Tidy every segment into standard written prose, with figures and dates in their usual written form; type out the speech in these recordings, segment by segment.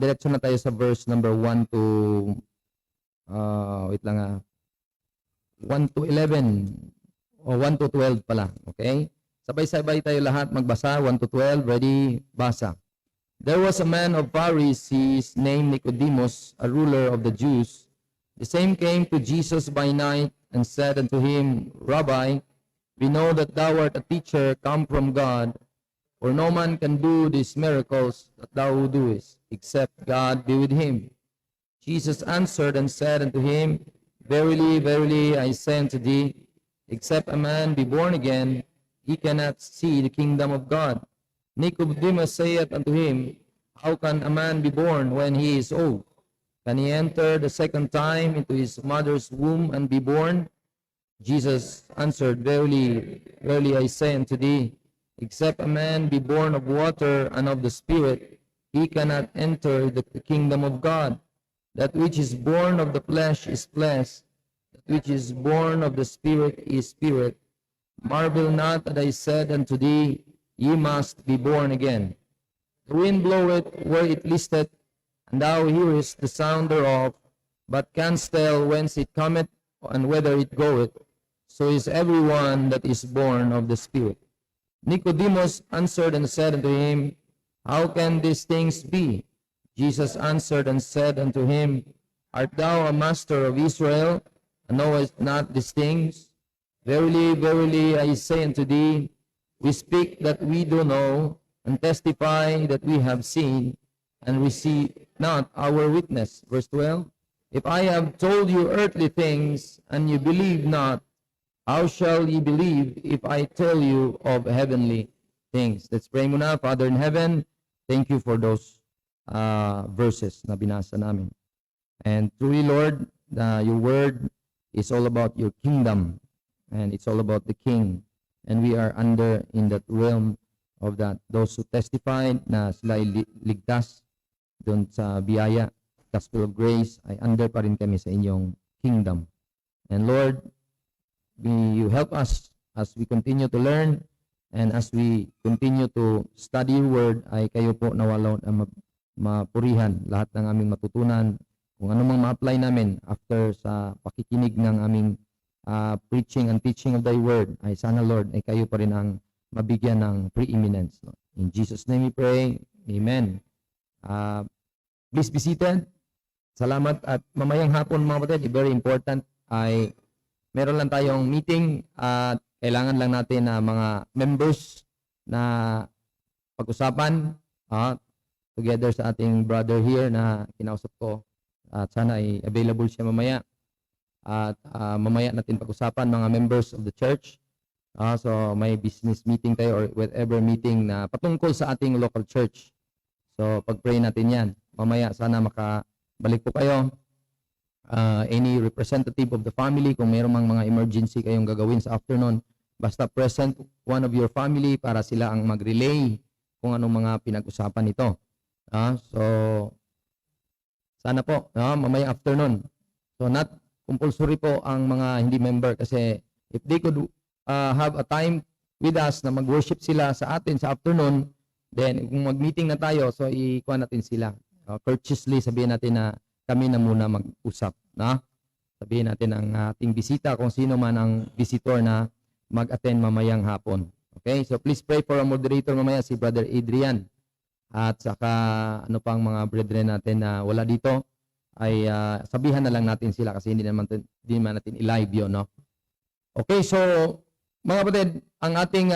Diretso na tayo sa verse number 1 to, wait lang 1 to 11, o 1 to 12 pala, okay? Sabay-sabay tayo lahat magbasa, 1 to 12, ready, basa. There was a man of Pharisees named Nicodemus, a ruler of the Jews. The same came to Jesus by night and said unto him, Rabbi, we know that thou art a teacher come from God, for no man can do these miracles that thou doest, except God be with him. Jesus answered and said unto him, Verily, verily, I say unto thee, except a man be born again, he cannot see the kingdom of God. Nicodemus saith unto him, How can a man be born when he is old? Can he enter the second time into his mother's womb and be born? Jesus answered, Verily, verily, I say unto thee, except a man be born of water and of the Spirit, he cannot enter the kingdom of God. That which is born of the flesh is flesh, that which is born of the Spirit is spirit. Marvel not that I said unto thee, Ye must be born again. The wind bloweth where it listeth, and thou hearest the sound thereof, but canst tell whence it cometh and whither it goeth. So is every one that is born of the Spirit. Nicodemus answered and said unto him, How can these things be? Jesus answered and said unto him, Art thou a master of Israel, and knowest not these things? Verily, verily, I say unto thee, we speak that we do know, and testify that we have seen, and receive not our witness. Verse 12, If I have told you earthly things, and you believe not, how shall ye believe if I tell you of heavenly things? Let's pray muna. Father in heaven, thank you for those verses na binasa namin. And truly, Lord, your word is all about your kingdom, and it's all about the king. And we are under in that realm of that. Those who testified na sila ay ligtas doon sa biyaya, gospel of grace, ay under pa rin kami sa inyong kingdom. And Lord, you help us as we continue to learn, and as we continue to study your word, ay kayo po nawalaw na mapurihan lahat ng aming matutunan, kung ano mang ma-apply namin after sa pakikinig ng aming preaching and teaching of thy word, ay sana Lord, ay kayo pa rin ang mabigyan ng preeminence. No? In Jesus' name we pray, amen. Please be seated. Salamat. At mamayang hapon mga kapatid, very important, ay meron lang tayong meeting at kailangan lang natin na mga members na pag-usapan together sa ating brother here na kinausap ko, at sana ay available siya mamaya. At mamaya natin pag-usapan mga members of the church. So may business meeting tayo or whatever meeting na patungkol sa ating local church. So pag-pray natin yan. Mamaya sana makabalik po kayo. Any representative of the family, kung mayroong mga emergency kayong gagawin sa afternoon, basta present one of your family para sila ang mag-relay kung anong mga pinag-usapan nito. So sana po, mamaya afternoon. So not compulsory po ang mga hindi member, kasi if they could have a time with us na mag-worship sila sa atin sa afternoon, then kung mag-meeting na tayo, so ikuha natin sila. Courteously sabihin natin na kami na muna mag-usap. Sabihin natin ang ating bisita, kung sino man ang visitor na mag-attend mamayang hapon. Okay, so please pray for a moderator mamaya, si Brother Adrian. At saka ano pang mga brethren natin na wala dito, ay sabihan na lang natin sila kasi hindi naman natin i-live yun. No? Okay, so mga kapatid, ang ating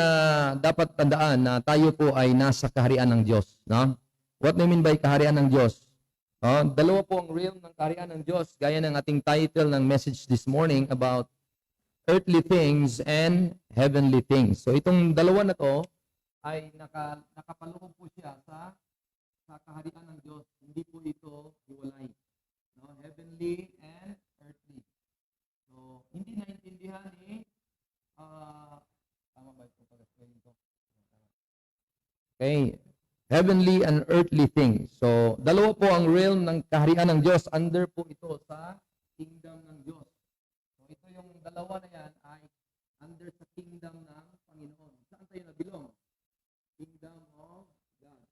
dapat tandaan na tayo po ay nasa kaharian ng Diyos. No? What do you mean by kaharian ng Diyos? Dalawa po ang realm ng kaharian ng Diyos, gaya ng ating title ng message this morning about earthly things and heavenly things. So itong dalawa na to ay nakapaloob po siya sa kaharian ng Diyos. Hindi po ito hiwalay. No? Heavenly and earthly. So hindi naintindihan ni tama ba ito pag-explain ito? Okay. Heavenly and earthly things. So, dalawa po ang realm ng kaharian ng Diyos. Under po ito sa kingdom ng Diyos. So, ito yung dalawa na yan ay under sa kingdom ng Panginoon. Saan tayo nabilong? Kingdom of God.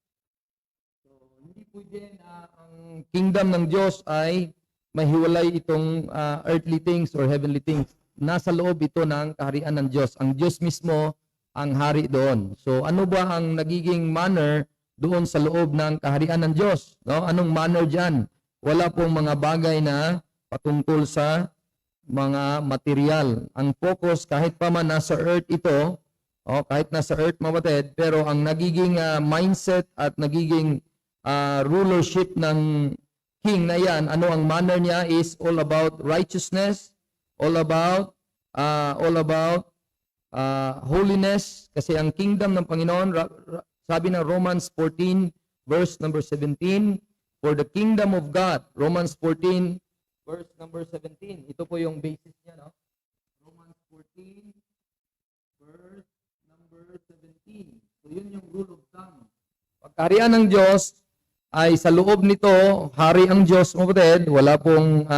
So, hindi pwede na ang kingdom ng Diyos ay mahiwalay itong earthly things or heavenly things. Nasa loob ito ng kaharian ng Diyos. Ang Diyos mismo ang hari doon. So ano ba ang nagiging manner doon sa loob ng kaharian ng Diyos? No? Anong manner diyan? Wala pong mga bagay na patungkol sa mga material. Ang focus kahit pa man nasa earth ito, kahit nasa earth mabatid, pero ang nagiging mindset at nagiging rulership ng king na yan, ano ang manner niya is all about righteousness, all about holiness, kasi ang kingdom ng Panginoon, sabi ng Romans 14 verse number 17, for the kingdom of God, Romans 14 verse number 17. Ito po yung basis niya, no? Romans 14 verse number 17. So yun yung rule of thumb. Pagkaharian ng Diyos ay sa loob nito, hari ang Diyos, mga kapatid, wala pong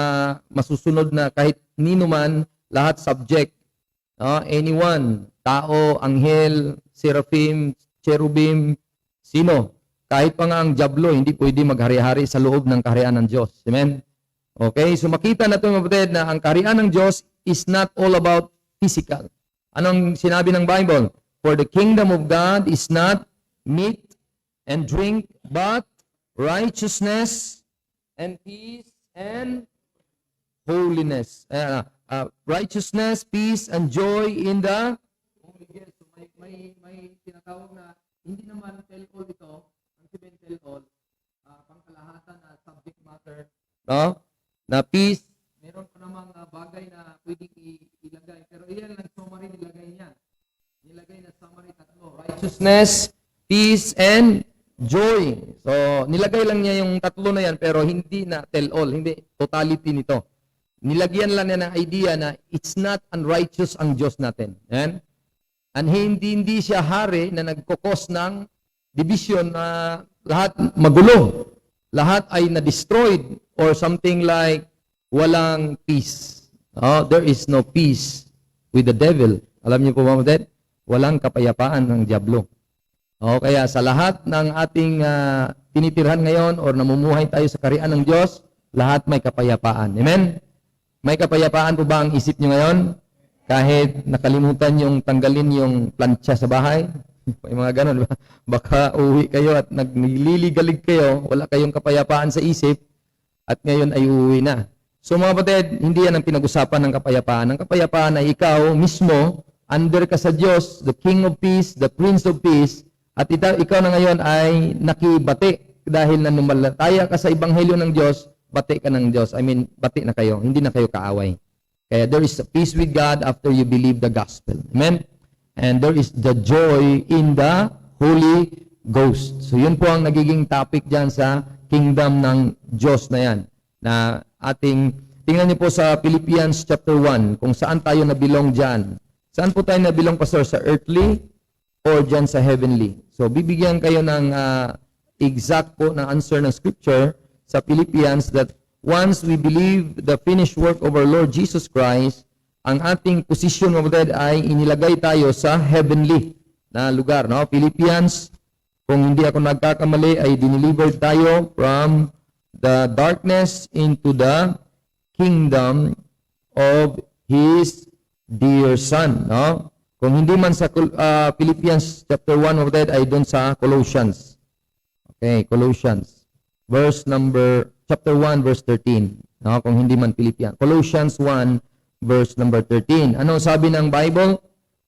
masusunod na kahit nino man, lahat subject. Anyone, tao, anghel, seraphim, cherubim, sino? Kahit pa nga ang diablo, hindi pwede maghari-hari sa loob ng kaharian ng Diyos. Amen? Okay, so makita na ito, mga kapatid, na ang kaharian ng Diyos is not all about physical. Anong sinabi ng Bible? For the kingdom of God is not meat and drink, but righteousness and peace and holiness. Righteousness, peace, and joy in the Holy Ghost. So may tinatawag na hindi naman tell-all ito, ang sabihin tell-all, pangkalahatan na subject matter, no? Na peace, meron pa namang bagay na pwedeng ilagay, pero iyan lang summary nilagay niya. Nilagay na summary tatlo, righteousness, peace, and joy. So, nilagay lang niya yung tatlo na yan, pero hindi na tell-all, hindi totality nito. Nilagyan lang niya ng idea na it's not unrighteous ang Diyos natin. Yan. And hindi siya hari na nagkukos ng division na lahat magulo. Lahat ay na-destroyed or something like walang peace. There is no peace with the devil. Alam niyo po ba, Dad? Walang kapayapaan ng diablo. Kaya sa lahat ng ating tinitirhan ngayon or namumuhay tayo sa kaharian ng Diyos, lahat may kapayapaan. Amen? May kapayapaan po ba ang isip nyo ngayon? Kahit nakalimutan yung tanggalin yung plancha sa bahay? May mga ganun, diba? Baka uwi kayo at nagliligalig kayo, wala kayong kapayapaan sa isip, at ngayon ay uuwi na. So mga kapatid, hindi yan ang pinag-usapan ng kapayapaan. Ang kapayapaan ay ikaw mismo, under ka sa Diyos, the King of Peace, the Prince of Peace, at ikaw na ngayon ay nakibati dahil nanumalataya ka sa Ebanghelyo ng Diyos, bati ka ng Diyos. I mean, bati na kayo. Hindi na kayo kaaway. Kaya there is a peace with God after you believe the gospel. Amen? And there is the joy in the Holy Ghost. So yun po ang nagiging topic dyan sa kingdom ng Diyos na yan. Na tingnan niyo po sa Philippians chapter 1, kung saan tayo nabilong dyan. Saan po tayo nabilong, Pastor? Sa earthly or dyan sa heavenly? So bibigyan kayo ng exact po na answer ng scripture sa Philippians that once we believe the finished work of our Lord Jesus Christ, ang ating position of that ay inilagay tayo sa heavenly na lugar. No? Philippians, kung hindi ako nagkakamali, ay dinelivered tayo from the darkness into the kingdom of His dear Son. No? Kung hindi man sa Philippians chapter 1 of that, ay doon sa Colossians. Okay, Colossians. Chapter 1, verse 13. No, kung hindi man Philippians. Colossians 1, verse number 13. Ano sabi ng Bible?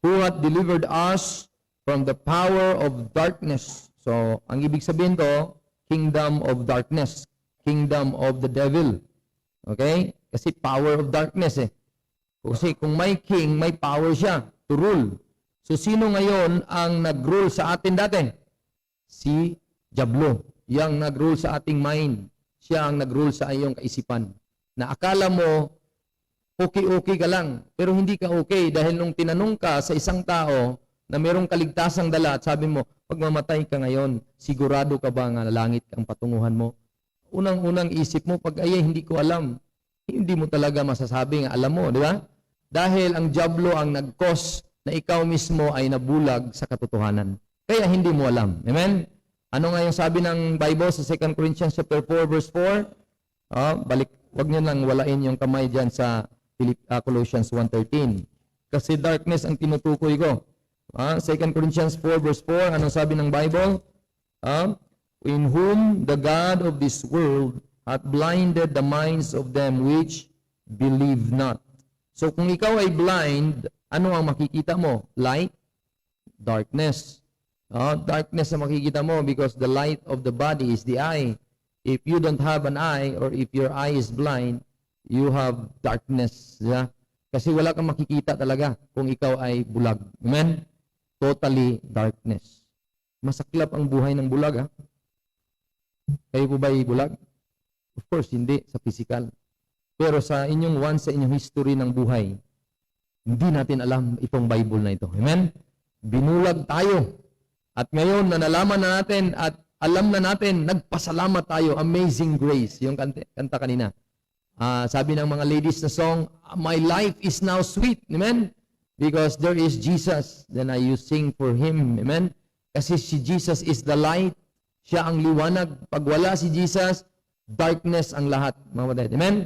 Who hath delivered us from the power of darkness. So, ang ibig sabihin to, kingdom of darkness. Kingdom of the devil. Okay? Kasi power of darkness eh. Kasi kung may king, may power siya to rule. So, sino ngayon ang nag-rule sa atin dati? Si Diablo. Yang nag-rule sa ating mind. Siya ang nag-rule sa iyong kaisipan. Na akala mo, okay ka lang. Pero hindi ka okay dahil nung tinanong ka sa isang tao na mayroong kaligtasang dala at sabi mo, pag mamatay ka ngayon, sigurado ka ba nga langit ang patunguhan mo? Unang-unang isip mo, pag hindi ko alam, hindi mo talaga masasabi nga alam mo, di ba? Dahil ang diablo ang nag-cause na ikaw mismo ay nabulag sa katotohanan. Kaya hindi mo alam. Amen? Ano nga yung sabi ng Bible sa 2 Corinthians chapter 4 verse 4? Wag niyo lang walain yung kamay diyan sa Colossians 1:13. Kasi darkness ang tinutukoy ko. 2 Corinthians 4 verse 4, anong sabi ng Bible? In whom the God of this world hath blinded the minds of them which believe not. So kung ikaw ay blind, ano ang makikita mo? Light? Darkness. Darkness ang makikita mo because the light of the body is the eye. If you don't have an eye or if your eye is blind, you have darkness. Yeah? Kasi wala kang makikita talaga kung ikaw ay bulag. Amen? Totally darkness. Masaklap ang buhay ng bulag. Kayo po ba ay bulag? Of course, hindi sa physical. Pero sa inyong history ng buhay, hindi natin alam itong Bible na ito. Amen? Binulag tayo. At ngayon, nalaman na natin at alam na natin, nagpasalamat tayo. Amazing grace. Yung kanta kanina. Sabi ng mga ladies na song, my life is now sweet. Amen? Because there is Jesus. Then I sing for Him. Amen? Kasi si Jesus is the light. Siya ang liwanag. Pag wala si Jesus, darkness ang lahat. Mga kapatid. Amen?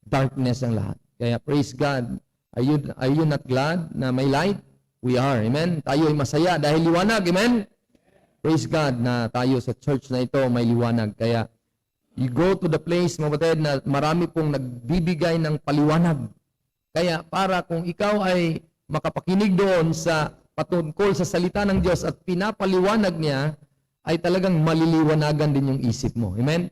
Darkness ang lahat. Kaya praise God. Are you not glad na may light? We are. Amen? Tayo ay masaya dahil liwanag. Amen? Praise God na tayo sa church na ito may liwanag. Kaya you go to the place, mga kapatid, na marami pong nagbibigay ng paliwanag. Kaya para kung ikaw ay makapakinig doon sa patungkol sa salita ng Diyos at pinapaliwanag niya, ay talagang maliliwanagan din yung isip mo. Amen?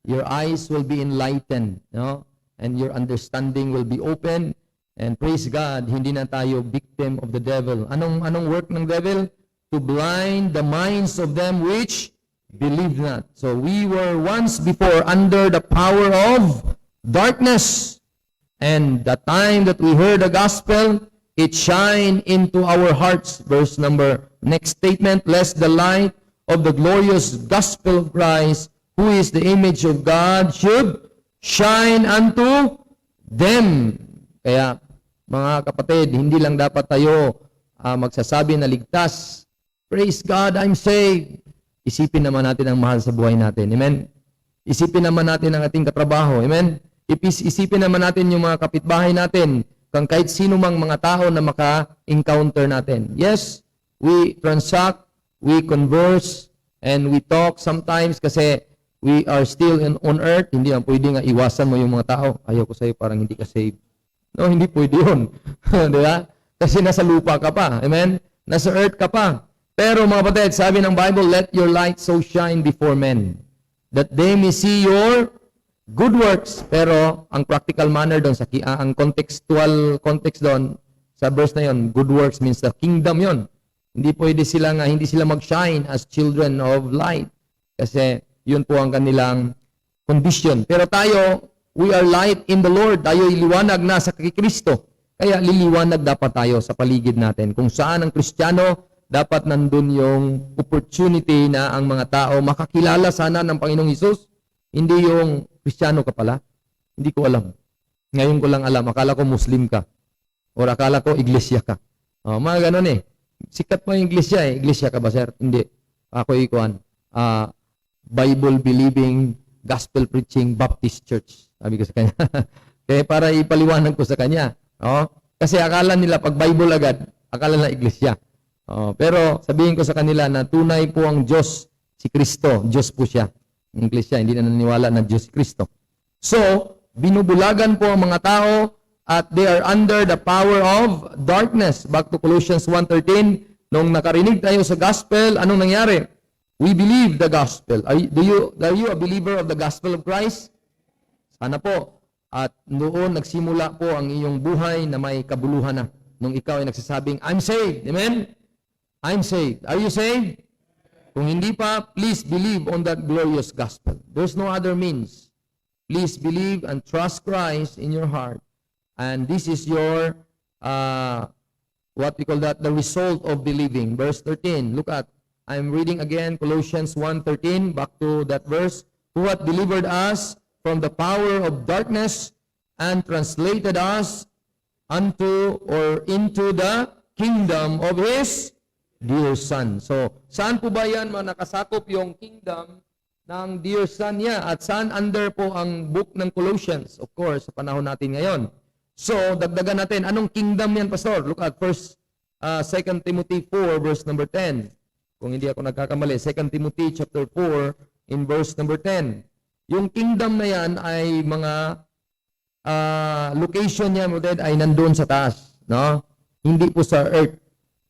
Your eyes will be enlightened. No? And your understanding will be open. And praise God, hindi na tayo victim of the devil. Anong work ng devil? To blind the minds of them which believe not. So we were once before under the power of darkness. And the time that we heard the gospel, it shined into our hearts. Next statement, lest the light of the glorious gospel of Christ, who is the image of God, should shine unto them. Kaya, mga kapatid, hindi lang dapat tayo magsasabi na ligtas. Praise God, I'm saved. Isipin naman natin ang mahal sa buhay natin. Amen? Isipin naman natin ang ating katrabaho. Amen? Isipin naman natin yung mga kapitbahay natin, kung kahit sino mang mga tao na maka-encounter natin. Yes, we transact, we converse, and we talk sometimes kasi we are still on earth. Hindi lang pwede nga iwasan mo yung mga tao. Ayaw ko sa'yo, parang hindi ka saved. No, hindi pwede yun. Di ba? Kasi nasa lupa ka pa. Amen? Nasa earth ka pa. Pero mga kapatid, sabi ng Bible, let your light so shine before men, that they may see your good works. Pero ang practical manner doon, ang context doon, sa verse na yon, good works means the kingdom yon. Hindi pwede hindi sila mag-shine as children of light. Kasi yun po ang kanilang condition. Pero tayo, we are light in the Lord. Tayo iliwanag na sa Kristo. Kaya liliwanag dapat tayo sa paligid natin. Kung saan ang Kristiyano, dapat nandun yung opportunity na ang mga tao makakilala sana ng Panginoong Hesus. Hindi yung Kristiyano ka pala. Hindi ko alam. Ngayon ko lang alam. Akala ko Muslim ka. O akala ko Iglesia ka. Mga ganun eh. Sikat mo yung Iglesia eh. Iglesia ka ba, sir? Hindi. Ako ikuan. Bible-believing, gospel-preaching Baptist Church. Sabi ko sa kanya. Kaya para ipaliwanag ko sa kanya. Kasi akala nila pag Bible agad, akala nila Iglesia. Pero sabihin ko sa kanila na tunay po ang Diyos, si Kristo. Diyos po siya. Ang Iglesia, hindi na naniniwala na Diyos si Kristo. So, binubulagan po ang mga tao at they are under the power of darkness. Back to Colossians 1:13, nung nakarinig tayo sa gospel, anong nangyari? We believe the gospel. Are you a believer of the gospel of Christ? Sana po. At noon nagsimula po ang iyong buhay na may kabuluhan na. Nung ikaw ay nagsasabing, I'm saved. Amen? I'm saved. Are you saved? Kung hindi pa, please believe on that glorious gospel. There's no other means. Please believe and trust Christ in your heart. And this is your, what we call that, the result of believing. Verse 13, look at, I'm reading again Colossians 1:13, back to that verse. Who hath delivered us from the power of darkness and translated us unto or into the kingdom of His dear son. So, saan po ba yan nakasakop yung kingdom ng dear son niya? At saan under po ang book ng Colossians? Of course, sa panahon natin ngayon. So, dagdagan natin, anong kingdom yan, Pastor? Look at 2 Timothy 4, verse number 10. Kung hindi ako nagkakamali, 2 Timothy chapter 4, in verse number 10. Yung kingdom na yan ay mga location niya, ay nandoon sa taas. No? Hindi po sa earth.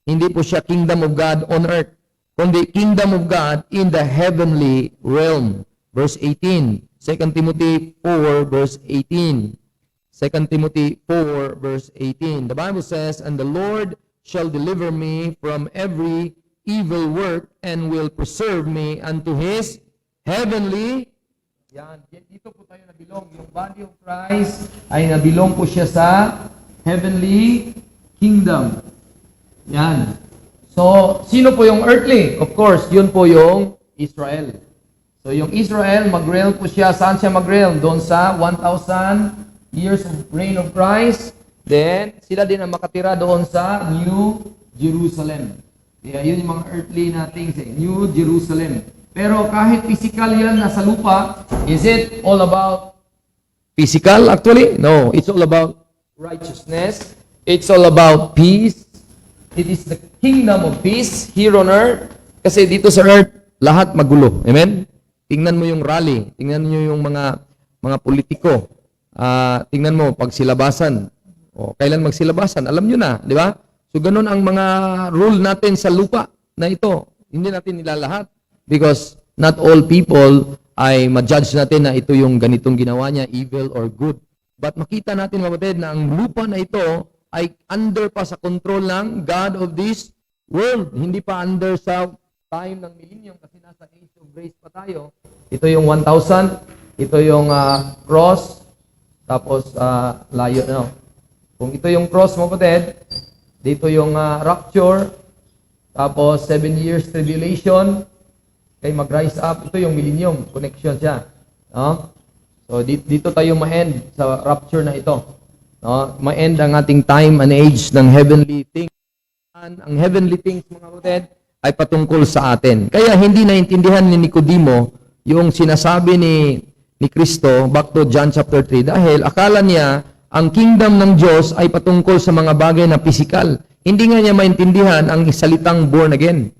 Hindi po siya kingdom of God on earth, kundi kingdom of God in the heavenly realm. Verse 18, 2 Timothy 4, verse 18. 2 Timothy 4, verse 18. The Bible says, "And the Lord shall deliver me from every evil work and will preserve me unto His heavenly." Yan, dito po tayo nabilong. Yung body of Christ ay nabilong po siya sa heavenly kingdom. Yan. So, sino po yung earthly? Of course, yun po yung Israel. So, yung Israel, mag-reign po siya. Saan siya mag-reign? Doon sa 1,000 years of reign of Christ. Then, sila din ang makatira doon sa New Jerusalem. Kaya yun yung mga earthly na things, New Jerusalem. Pero kahit physical yan nasa lupa, is it all about physical actually? No, it's all about righteousness. It's all about peace. It is the kingdom of peace here on earth. Kasi dito sa earth, lahat magulo. Amen? Tingnan mo yung rally. Tingnan mo yung mga politiko. Tingnan mo, pagsilabasan. O, kailan magsilabasan? Alam nyo na, di ba? So, ganun ang mga rule natin sa lupa na ito. Hindi natin nilalahat. Because not all people ay ma-judge natin na ito yung ganitong ginawa niya, evil or good. But makita natin, kapatid, na ang lupa na ito ay under pa sa control ng God of this world. Hindi pa under sa time ng millennium kasi nasa age of grace pa tayo. Ito yung 1,000, ito yung cross, tapos layo. No? Kung ito yung cross mo, kapatid, dito yung rapture, tapos 7 years tribulation, kay mag-rise up, ito yung millennium, connection siya. No? So, dito tayo ma-end sa rapture na ito. No? Ma-end ang ating time and age ng heavenly things. Ang heavenly things, mga kapatid, ay patungkol sa atin. Kaya hindi naintindihan ni Nicodemo yung sinasabi ni Kristo, back to John chapter 3, dahil akala niya ang kingdom ng Diyos ay patungkol sa mga bagay na physical. Hindi nga niya maintindihan ang salitang born again.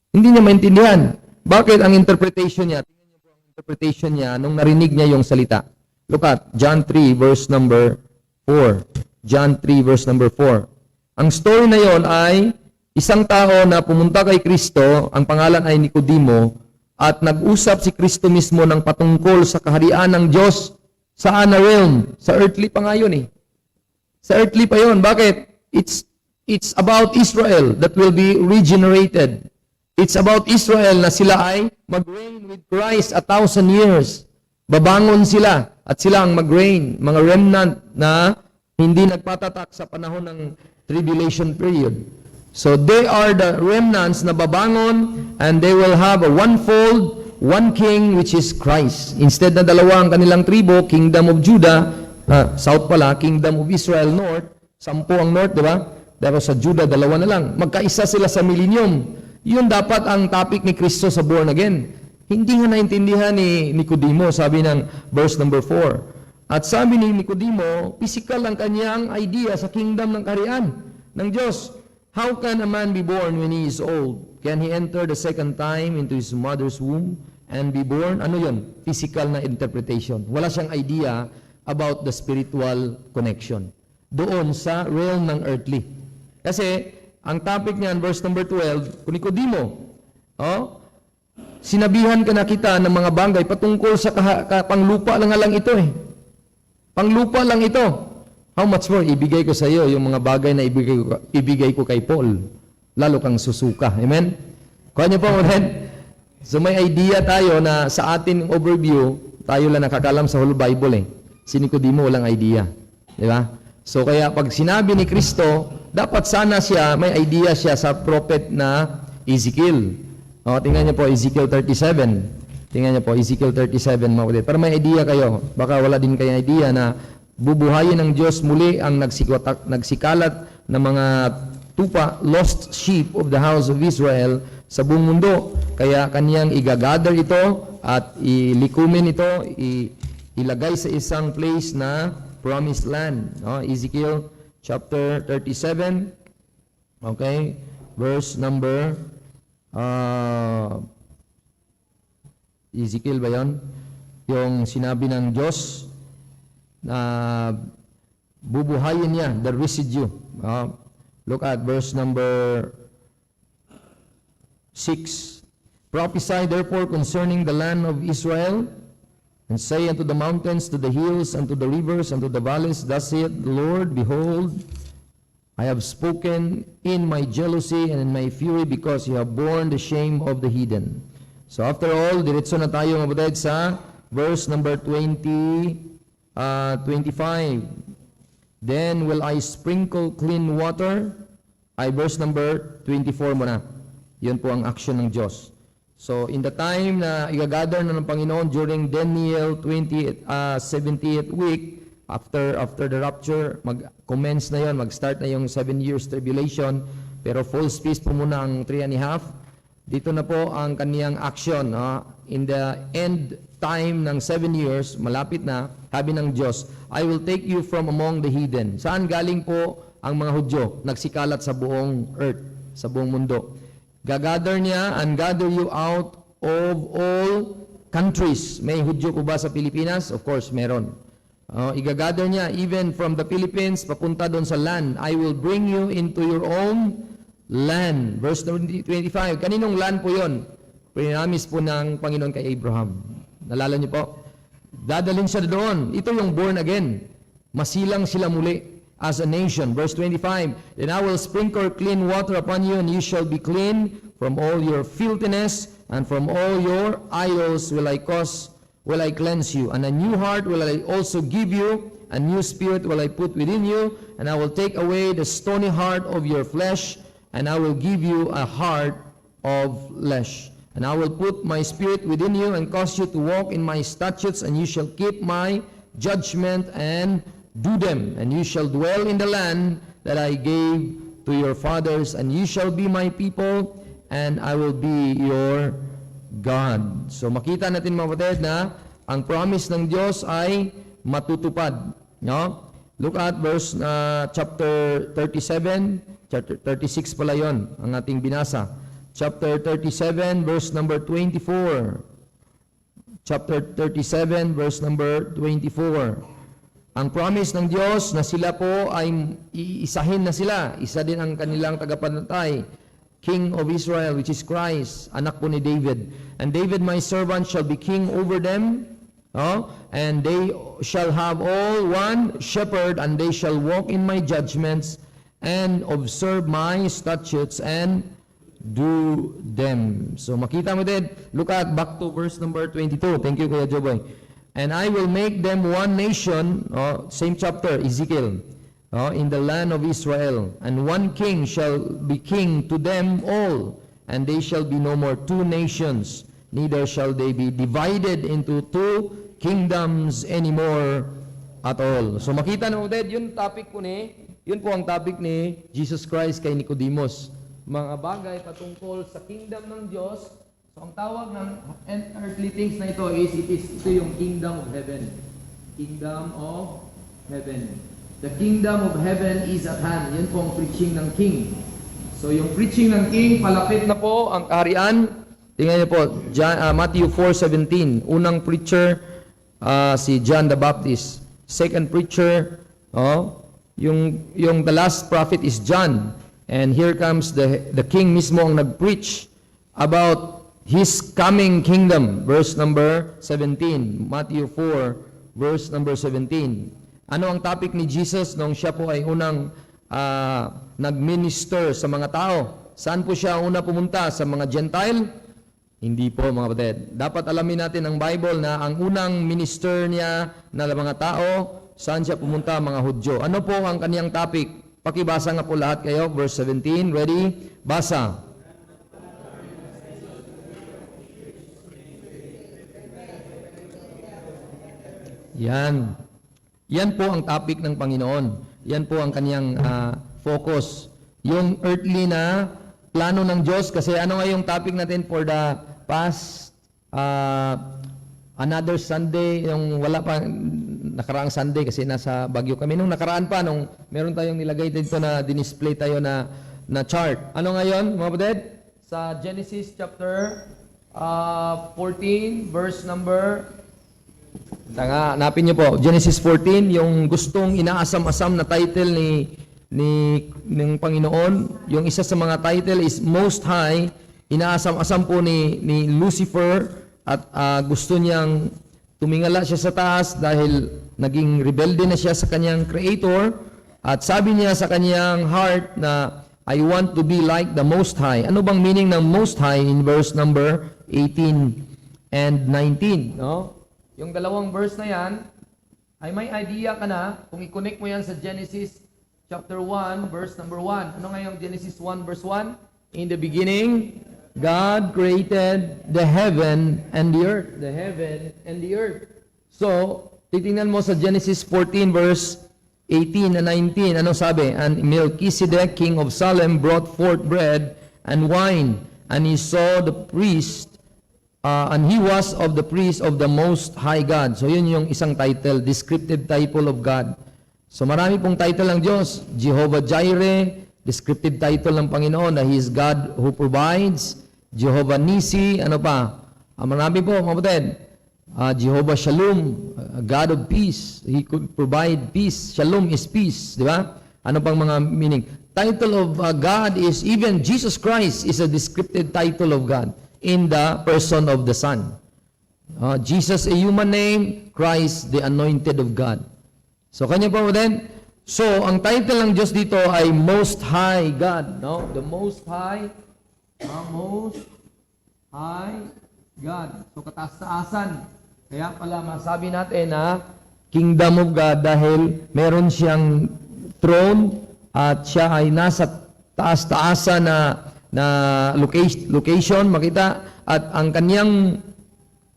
Hindi niya maintindihan. Bakit ang interpretation niya? Tingnan niyo po ang interpretation niya nung narinig niya yung salita. Look at John 3 verse number 4. John 3 verse number 4. Ang story na yon ay isang tao na pumunta kay Kristo, ang pangalan ay Nicodemo, at nag-usap si Kristo mismo ng patungkol sa kaharian ng Diyos. Saan na realm? Sa earthly pa nga yun eh. Sa earthly pa yun. Bakit? It's about Israel that will be regenerated. It's about Israel na sila ay mag-reign with Christ 1,000 years. Babangon sila at sila ang mag-reign, mga remnant na hindi nagpatatak sa panahon ng tribulation period. So they are the remnants na babangon and they will have a one-fold, one king which is Christ. Instead na dalawa ang kanilang tribo, Kingdom of Judah, South pala, Kingdom of Israel North, 10 ang North, di ba? Pero sa Judah, 2 na lang. Magkaisa sila sa millennium. Yun dapat ang topic ni Kristo sa born again. Hindi nga naintindihan ni Nicodemo, sabi ng verse number 4. At sabi ni Nicodemo, physical ang kanyang idea sa kingdom ng kaharian ng Diyos. How can a man be born when he is old? Can he enter the second time into his mother's womb and be born? Ano yun? Physical na interpretation. Wala siyang idea about the spiritual connection. Doon sa realm ng earthly. Kasi, ang topic niyan, verse number 12, kung Nicodemo, sinabihan ka na kita ng mga bagay patungkol sa panglupa lang ito eh. Panglupa lang ito. How much more ibigay ko sa iyo yung mga bagay na ibigay ko kay Paul. Lalo kang susuka. Amen? Kuha niyo po, amen? So may idea tayo na sa ating overview, tayo lang nakakalam sa whole Bible eh. Si Nicodemo walang idea. Di ba? So kaya pag sinabi ni Kristo, dapat sana siya, may idea siya sa prophet na Ezekiel. Tingnan niyo po, Ezekiel 37. Tingnan niyo po, Ezekiel 37, mga kapatid. Para may idea kayo, baka wala din kayo idea na bubuhayin ng Diyos muli ang nagsikalat ng mga tupa, lost sheep of the house of Israel sa buong mundo. Kaya kaniyang igagather ito at ilikumin ito, ilagay sa isang place na promised land. No? Ezekiel chapter 37, okay, verse number, Ezekiel ba yun? Yung sinabi ng Diyos na bubuhayin niya, the residue. Look at verse number 6. Prophesy therefore concerning the land of Israel, and say unto the mountains, to the hills, and to the rivers, and to the valleys, thus saith the Lord, behold, I have spoken in my jealousy and in my fury, because you have borne the shame of the heathen. So after all, diretso na tayo mabatid sa verse number 25. Then will I sprinkle clean water. Verse number 24 muna. Yun po ang action ng Diyos. So in the time na igagather na ng Panginoon during Daniel 70th week, after the rapture, mag-commence na yon, mag-start na yung 7 years tribulation, pero false peace po muna ang 3.5. Dito na po ang kaniyang action. In the end time ng 7 years, malapit na, sabi ng Diyos, I will take you from among the heathen. Saan galing po ang mga Hudyo? Nagsikalat sa buong earth, sa buong mundo. Gagather niya and gather you out of all countries. May Hudyo po ba sa Pilipinas? Of course, meron. Igagather niya even from the Philippines, papunta doon sa land. I will bring you into your own land. Verse 25. Kaninong land po yun? Pinamis po ng Panginoon kay Abraham. Nalala niyo po? Dadalhin siya doon. Ito yung born again. Masilang sila muli as a nation. Verse 25. Then I will sprinkle clean water upon you, and you shall be clean from all your filthiness, and from all your idols will I cleanse you. And a new heart will I also give you, a new spirit will I put within you, and I will take away the stony heart of your flesh, and I will give you a heart of flesh. And I will put my spirit within you, and cause you to walk in my statutes, and you shall keep my judgment and do them. And you shall dwell in the land that I gave to your fathers, and you shall be my people, and I will be your God. So makita natin mga kapatid na ang promise ng Diyos ay matutupad. No? Look at verse chapter 37, chapter 36 pala yon ang ating binasa. Chapter 37, verse number 24. Chapter 37, verse number 24. Ang promise ng Diyos na sila po ay iisahin na sila. Isa din ang kanilang tagapantay, King of Israel, which is Christ, anak po ni David. And David, my servant, shall be king over them. And they shall have all one shepherd, and they shall walk in my judgments, and observe my statutes, and do them. So makita mo din, look at back to verse number 22. Thank you, Kuya Joboy. And I will make them one nation, same chapter, Ezekiel, in the land of Israel. And one king shall be king to them all, and they shall be no more two nations, neither shall they be divided into two kingdoms anymore at all. So makita na mo din, yun po ang topic ni Jesus Christ kay Nicodemus. Mga bagay patungkol sa kingdom ng Diyos. So ang tawag ng earthly things na ito is ito yung kingdom of heaven. Kingdom of heaven. The kingdom of heaven is at hand. Yan po ang preaching ng king. So yung preaching ng king, palapit na po ang kaharian. Tingnan niyo po, Matthew 4:17. Unang preacher, si John the Baptist. Second preacher, yung the last prophet is John. And here comes the king mismo ang nag-preach about his coming kingdom. Verse number 17. Matthew 4, verse number 17. Ano ang topic ni Jesus nung siya po ay unang nag-minister sa mga tao? Saan po siya una pumunta? Sa mga Gentile? Hindi po mga kapatid. Dapat alamin natin ang Bible na ang unang minister niya na mga tao, saan siya pumunta? Mga Hudyo. Ano po ang kaniyang topic? Pakibasa nga po lahat kayo. Verse 17. Ready? Basa. Yan. Yan po ang topic ng Panginoon. Yan po ang kaniyang focus. yung earthly na plano ng Diyos. Kasi ano nga yung topic natin for the past another Sunday, yung wala pa nakaraang Sunday kasi nasa Baguio kami. Nung nakaraan pa, nung meron tayong nilagay dito na dinisplay tayo na chart. Ano ngayon, mga kapatid? Sa Genesis chapter 14, verse number hanapin niyo po, Genesis 14, yung gustong inaasam-asam na title ng Panginoon. Yung isa sa mga title is Most High. Inaasam-asam po ni Lucifer at gusto niyang tumingala siya sa taas dahil naging rebelde na siya sa kanyang creator at sabi niya sa kanyang heart na I want to be like the Most High. Ano bang meaning ng Most High in verse number 18 and 19, no? Yung dalawang verse na yan, ay may idea ka na kung i-connect mo yan sa Genesis chapter 1, verse number 1. Ano nga yung Genesis 1, verse 1? In the beginning, God created the heaven and the earth. The heaven and the earth. So, titingnan mo sa Genesis 14, verse 18 and 19. Ano sabi? And Melchizedek, king of Salem, brought forth bread and wine. And he saw the priest and he was of the priest of the Most High God. So yun yung isang title, descriptive title of God. So marami pong title ng Diyos. Jehovah Jireh, descriptive title ng Panginoon na He is God who provides. Jehovah Nisi, ano pa? Marami po, mga kapatid. Jehovah Shalom, God of peace. He could provide peace. Shalom is peace, di ba? Ano pang mga meaning? Title of God is, even Jesus Christ is a descriptive title of God in the person of the Son. Jesus, a human name, Christ, the anointed of God. So, kanya po din. So, ang title ng Diyos dito ay Most High God. No? The Most High, Most High God. So, kataas-taasan. Kaya pala masabi natin na Kingdom of God dahil meron siyang throne at siya ay nasa taas-taasan na location, makita, at ang kanyang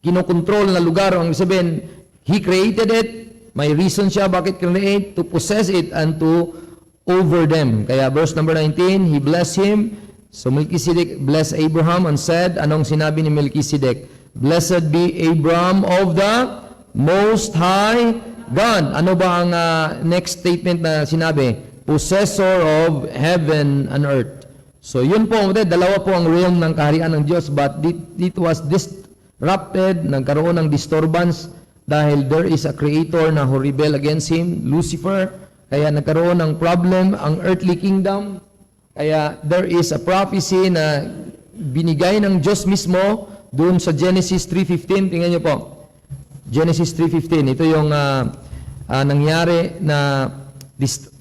kinokontrol na lugar, ang sabihin, He created it, may reason siya bakit create, to possess it and to over them. Kaya verse number 19, He blessed him. So Melchizedek blessed Abraham and said, anong sinabi ni Melchizedek? Blessed be Abraham of the Most High God. Ano ba ang next statement na sinabi? Possessor of heaven and earth. So yun po, dalawa po ang realm ng kaharian ng Diyos, but it was disrupted, nagkaroon ng disturbance dahil there is a creator na who rebel against him, Lucifer, kaya nagkaroon ng problem ang earthly kingdom, kaya there is a prophecy na binigay ng Diyos mismo doon sa Genesis 3:15, tingnan niyo po, Genesis 3:15, ito yung nangyari na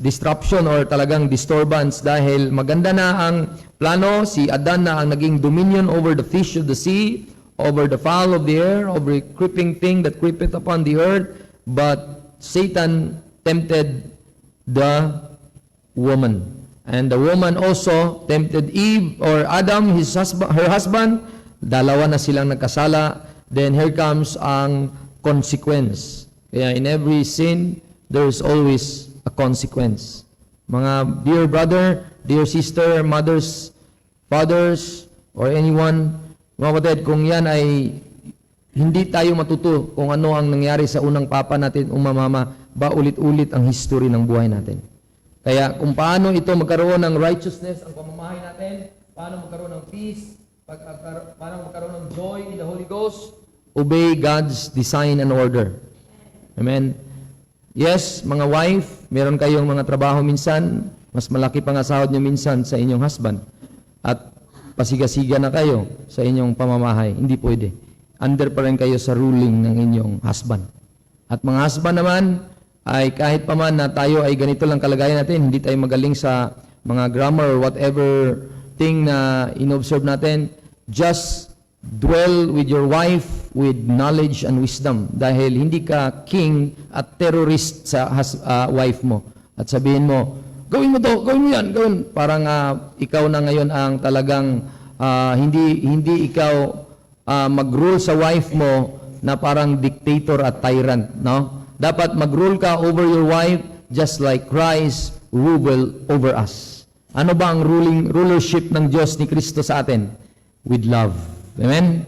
disruption or talagang disturbance dahil maganda na ang plano, si Adan na ang naging dominion over the fish of the sea, over the fowl of the air, over the creeping thing that creepeth upon the earth, but Satan tempted the woman. And the woman also tempted Eve or Adam, her husband. Dalawa na silang nagkasala. Then here comes ang consequence. Kaya in every sin, there is always a consequence. Mga dear brother, dear sister, mothers, fathers, or anyone, mga kapatid, kung yan ay hindi tayo matuto kung ano ang nangyari sa unang papa natin o mama, ba ulit-ulit ang history ng buhay natin. Kaya kung paano ito magkaroon ng righteousness ang pamamahay natin, paano magkaroon ng peace, paano magkaroon ng joy in the Holy Ghost, obey God's design and order. Amen. Yes, mga wife, meron kayong mga trabaho minsan, mas malaki pang sahod nyo minsan sa inyong husband. At pasiga-siga na kayo sa inyong pamamahay. Hindi pwede. Under pa rin kayo sa ruling ng inyong husband. At mga husband naman, ay kahit pa man na tayo ay ganito lang kalagayan natin, hindi tayo magaling sa mga grammar or whatever thing na inobserve natin, just dwell with your wife with knowledge and wisdom dahil hindi ka king at terrorist sa wife mo at sabihin mo, gawin mo to, gawin mo yan, gawin. Parang ikaw na ngayon ang talagang hindi ikaw mag-rule sa wife mo na parang dictator at tyrant, no? Dapat mag-rule ka over your wife just like Christ ruled over us. Ano ba ang rulership ng Diyos ni Kristo sa atin? With love. Amen?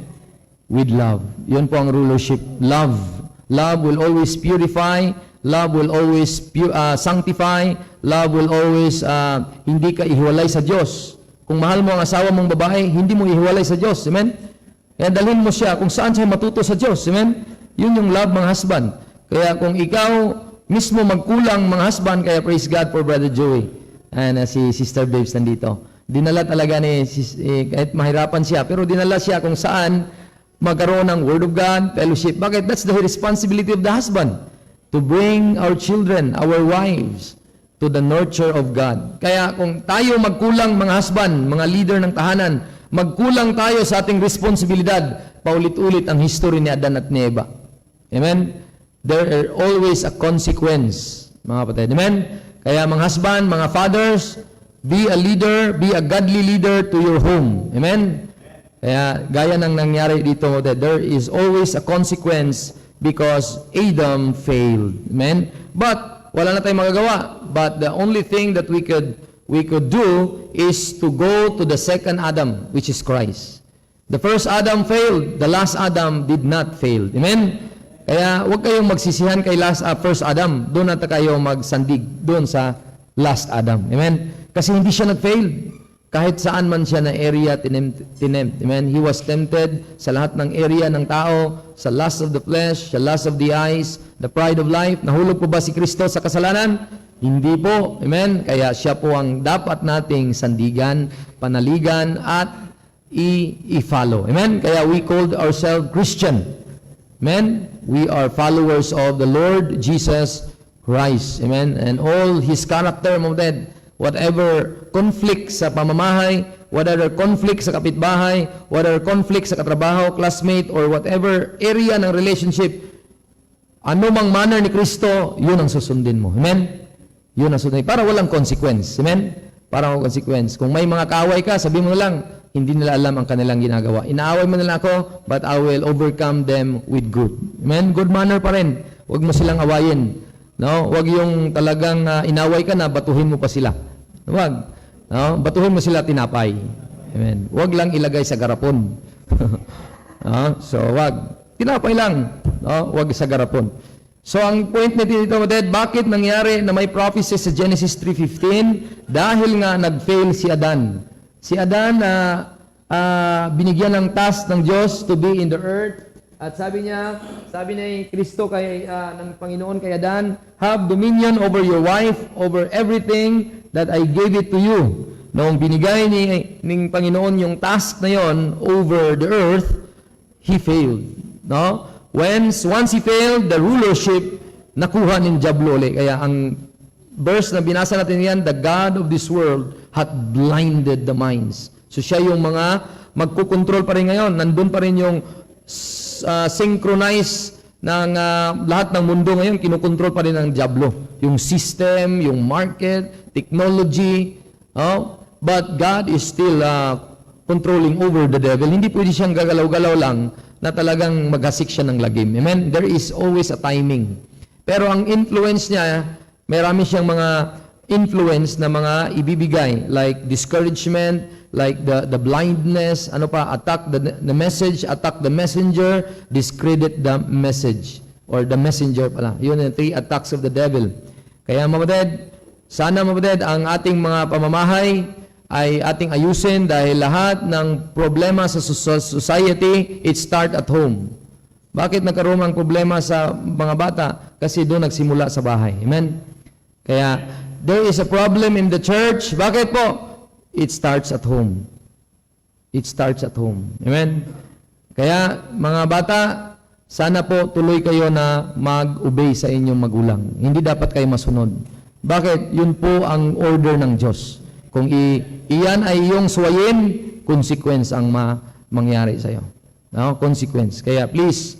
With love. Yun po ang rulership. Love. Love will always purify. Love will always sanctify. Love will always hindi ka ihiwalay sa Diyos. Kung mahal mo ang asawa mong babae, hindi mo ihiwalay sa Diyos. Amen? Kaya dalhin mo siya kung saan siya matuto sa Diyos. Amen? Yun yung love mga husband. Kaya kung ikaw mismo magkulang mga husband, kaya praise God for Brother Joey. Si Sister Babes nandito. Dinala talaga kahit mahirapan siya, pero dinala siya kung saan magkaroon ng Word of God, fellowship. Bakit? That's the responsibility of the husband. To bring our children, our wives, to the nurture of God. Kaya kung tayo magkulang mga husband, mga leader ng tahanan, magkulang tayo sa ating responsibilidad, paulit-ulit ang history ni Adan at ni Eva. Amen? There are always a consequence, mga kapatid. Amen? Kaya mga husband, mga fathers, be a leader, be a godly leader to your home. Amen? Kaya gaya ng nangyari dito, that there is always a consequence because Adam failed. Amen? But wala na tayong magagawa. But the only thing that we could do is to go to the second Adam, which is Christ. The first Adam failed. The last Adam did not fail. Amen? Kaya huwag kayong magsisihan kay first Adam. Doon na kayo magsandig. Doon sa last Adam. Amen? Kasi hindi siya nag-fail. Kahit saan man siya na area tinempt. Amen? He was tempted sa lahat ng area ng tao, sa lust of the flesh, sa lust of the eyes, the pride of life. Nahulog po ba si Kristo sa kasalanan? Hindi po. Amen? Kaya siya po ang dapat nating sandigan, panaligan, at i-follow. Amen? Kaya we called ourselves Christian. Amen? We are followers of the Lord Jesus Christ. Amen? And all His character, mga kapatid, whatever conflict sa pamamahay, whatever conflict sa kapitbahay, whatever conflict sa katrabaho, classmate, or whatever area ng relationship, ano mang manner ni Kristo, yun ang susundin mo. Amen? Yun ang susundin. Para walang consequence. Amen? Para walang consequence. Kung may mga kaaway ka, sabi mo lang, hindi nila alam ang kanilang ginagawa. Inaaway mo nila ako, but I will overcome them with good. Amen? Good manner pa rin. Huwag mo silang awayin. No? Huwag yung talagang inaway ka na, batuhin mo pa sila. Huwag. No? Batuhin mo sila tinapay. Amen. Huwag lang ilagay sa garapon. No? So, huwag. Tinapay lang. No? Huwag sa garapon. So, ang point natin dito, bakit nangyari na may prophecy sa Genesis 3:15? Dahil nga nag-fail si Adan. Si Adan binigyan ng task ng Diyos to be in the earth. At sabi ni Kristo ng Panginoon kay Adan, have dominion over your wife, over everything that I gave it to you. Noong binigay ng Panginoon yung task na yon over the earth, he failed. No? Once he failed, the rulership nakuha ng Diablo ulit. Kaya ang verse na binasa natin yan, the God of this world hath blinded the minds. So siya yung mga magkukontrol pa rin ngayon. Nandun pa rin yung synchronize ng lahat ng mundo ngayon, kinukontrol pa rin ng Diablo. Yung system, yung market, technology. But God is still controlling over the devil. Hindi pwede siyang gagalaw-galaw lang na talagang maghasik siya ng lagim. Amen? There is always a timing. Pero ang influence niya, marami siyang mga influence na mga ibibigay, like discouragement, like the blindness, attack the message, attack the messenger, discredit the message, or the messenger pala. Yun yung 3 attacks of the devil. Kaya mabatid, sana mabatid, ang ating mga pamamahay ay ating ayusin dahil lahat ng problema sa society, it start at home. Bakit nagkaroon ng problema sa mga bata? Kasi doon nagsimula sa bahay. Amen? Kaya, there is a problem in the church. Bakit po? It starts at home. It starts at home. Amen? Kaya, mga bata, sana po tuloy kayo na mag-obey sa inyong magulang. Hindi dapat kayo masunod. Bakit? Yun po ang order ng Diyos. Kung iyan ay iyong suwayin, consequence ang mangyari sa iyo. No? Consequence. Kaya please,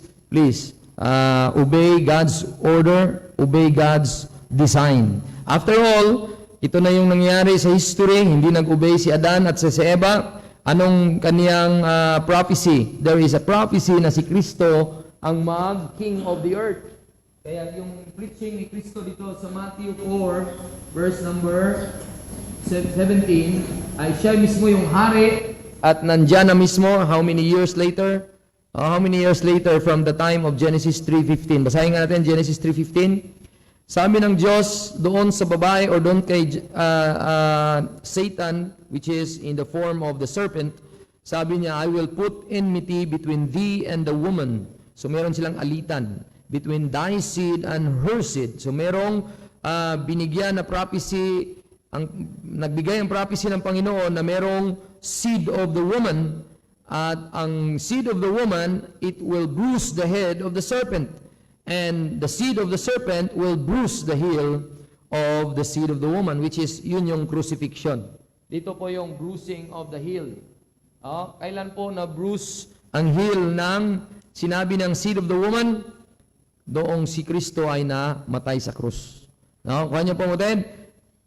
obey God's order, obey God's design. After all, ito na yung nangyari sa history, hindi nag-obey si Adan at si Eva. Anong kaniyang prophecy? There is a prophecy na si Kristo ang mag-king of the earth. Kaya yung preaching ni Kristo dito sa Matthew 4, verse number 17 ay siya mismo yung hari at nandyan na mismo how many years later? How many years later from the time of Genesis 3:15? Basahin nga natin Genesis 3:15. Sabi ng Diyos doon sa babae or doon kay Satan, which is in the form of the serpent, sabi niya, I will put enmity between thee and the woman. So meron silang alitan between thy seed and her seed. So merong binigyan na prophecy, nagbigay ang prophecy ng Panginoon na merong seed of the woman, at ang seed of the woman, it will bruise the head of the serpent. And the seed of the serpent will bruise the heel of the seed of the woman, which is yun yung crucifixion. Dito po yung bruising of the heel. Kailan po na-bruise ang heel ng sinabi ng seed of the woman? Doong si Kristo ay namatay sa krus. Kuha niyo po, Mauted?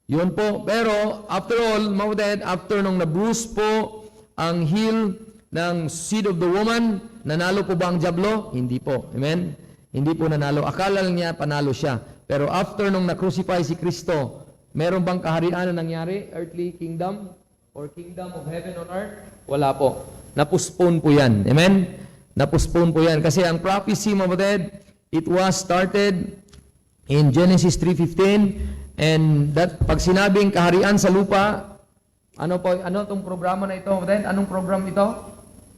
Yun po. Pero, after all, Mauted, after nung na-bruise po ang heel ng seed of the woman, nanalo po ba ang diablo? Hindi po. Amen? Hindi po nanalo. Akala lang niya panalo siya. Pero after nung na-crucify si Kristo, meron bang kaharian na nangyari? Earthly kingdom? Or kingdom of heaven on earth? Wala po. Napuspone po yan. Amen? Napuspone po yan. Kasi ang prophecy, Mauted, it was started in Genesis 3:15, and that pag sinabing kaharian sa lupa, ano itong programa na ito? Anong program ito?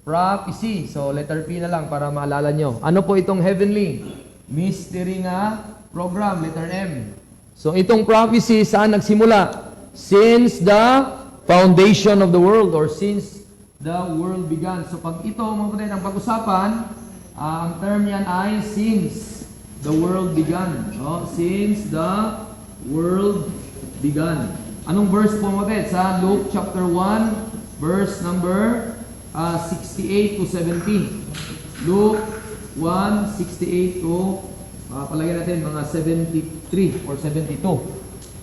Prophecy. So letter P na lang para maalala nyo. Ano po itong heavenly? Mystery nga program, letter M. So itong prophecy saan nagsimula? Since the foundation of the world, or since the world began. So pag ito, mga kapatid, ang pag-usapan, ang term yan ay since the world began. Since the world began. Anong verse po, mga kapatid? Sa Luke chapter 1, verse number 68 to 70. Luke 1, 68 to palagyan natin mga 73 or 72.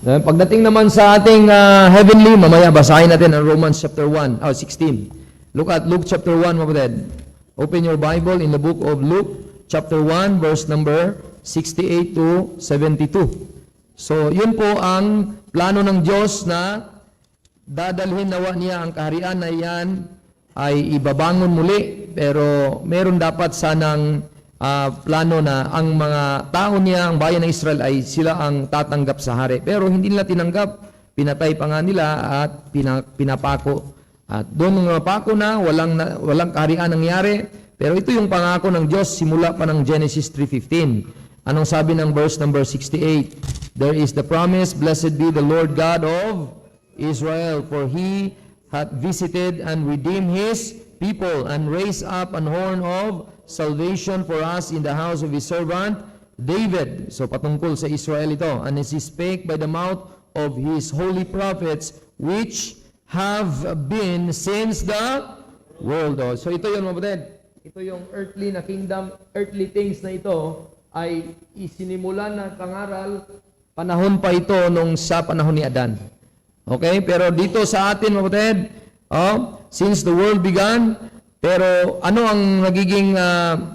Pagdating naman sa ating heavenly, mamaya basahin natin ang Romans chapter 1, 16. Look at Luke chapter 1, mga kapatid. Open your Bible in the book of Luke chapter 1, verse number 68 to 72. So, yun po ang plano ng Diyos na dadalhin nawa niya ang kaharian na yan ay ibabangon muli, pero meron dapat sanang plano na ang mga tao niya, ang bayan ng Israel, ay sila ang tatanggap sa hari. Pero hindi nila tinanggap, pinatay pa nga nila at pinapako. At doon ng napako na, walang kaharian nangyari. Pero ito yung pangako ng Diyos simula pa ng Genesis 3:15. Anong sabi ng verse number 68? There is the promise, blessed be the Lord God of Israel, for He hath visited and redeemed His people, and raised up an horn of salvation for us in the house of His servant David. So patungkol sa Israel ito. And as He spake by the mouth of His holy prophets, which have been since the world. So ito yun, mga kapatid. Ito yung earthly na kingdom, earthly things na ito ay isinimulan na pangaral, panahon pa ito nung sa panahon ni Adan. Okay? Pero dito sa atin, mga kapatid, since the world began, pero ano ang nagiging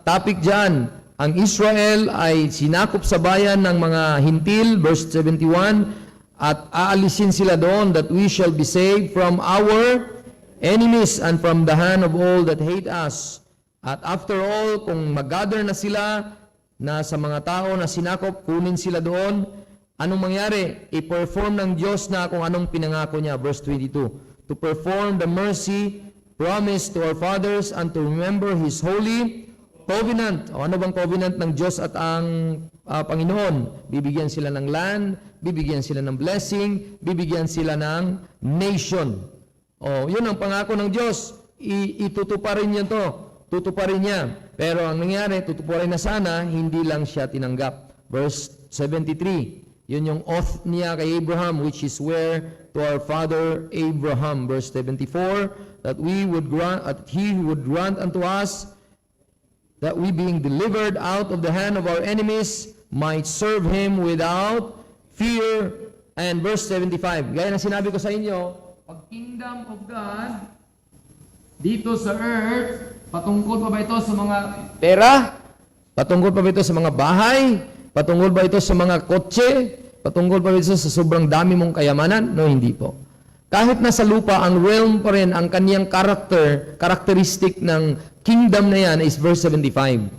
topic dyan? Ang Israel ay sinakop sa bayan ng mga hintil, verse 71, at aalisin sila doon that we shall be saved from our enemies and from the hand of all that hate us. At after all, kung mag-gather na sila na sa mga tao na sinakop, kunin sila doon, anong mangyari? I-perform ng Diyos na kung anong pinangako niya. Verse 22, to perform the mercy promised to our fathers and to remember His holy covenant. O ano bang covenant ng Diyos at ang Panginoon? Bibigyan sila ng land, bibigyan sila ng blessing, bibigyan sila ng nation. O yun ang pangako ng Diyos. Itutuparin niya to. Tutuparin niya. Pero ang nangyari, tutuparin na sana, hindi lang siya tinanggap. Verse 73, yun yung oath niya kay Abraham, which is where to our father Abraham. Verse 74, that we would grant, that He would grant unto us, that we being delivered out of the hand of our enemies, might serve Him without fear. And verse 75, gaya ng sinabi ko sa inyo, pag kingdom of God, dito sa earth, patungkol pa ba ito sa mga pera? Patungkol pa ba ito sa mga bahay? Patungkol ba ito sa mga kotse? Patungkol pa ba ito sa sobrang dami mong kayamanan? No, hindi po. Kahit nasa lupa, ang realm pa rin, ang kaniyang characteristic ng kingdom na yan is verse 75.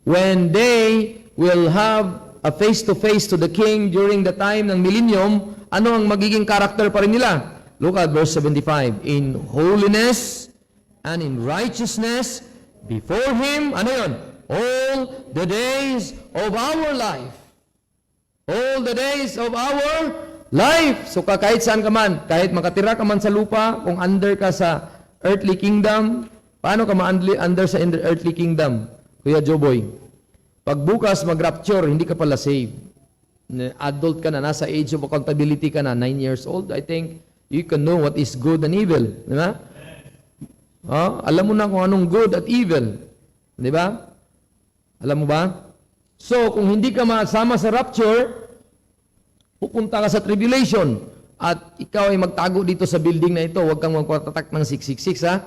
When they will have a face-to-face to the king during the time ng millennium, ano ang magiging character pa rin nila? Look at verse 75. In holiness and in righteousness before Him, ano yun? All the days of our life. All the days of our life. So kahit saan ka man, kahit makatira ka man sa lupa, kung under ka sa earthly kingdom, paano ka under sa earthly kingdom? Kuya Joboy, pag bukas mag-rapture, hindi ka pala saved. Adult ka na, nasa age of accountability ka na, 9 years old, I think, you can know what is good and evil. Di ba? Alam mo na kung anong good at evil. Di ba? Alam mo ba? So, kung hindi ka masama sa rapture, pupunta ka sa tribulation at ikaw ay magtago dito sa building na ito, huwag kang magpatatak ng 666, ha?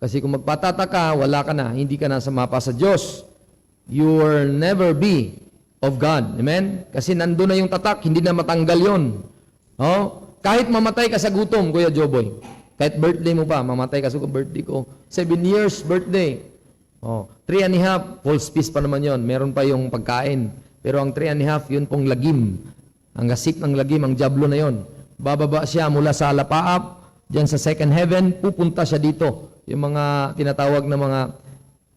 Kasi kung magpatatak ka, wala ka na, hindi ka na sa mapa sa Diyos. You will never be of God. Amen? Kasi nandun na yung tatak, hindi na matanggal yon. Kahit mamatay ka sa gutom, Kuya Joboy, kahit birthday mo pa, mamatay ka sa birthday ko, 7 years birthday, 3.5, false peace pa naman yon. Meron pa yung pagkain. Pero ang 3.5, yun pong lagim. Ang gasip ng lagim, ang diablo na yon. Bababa siya mula sa alapaap, dyan sa second heaven, pupunta siya dito. Yung mga tinatawag na mga,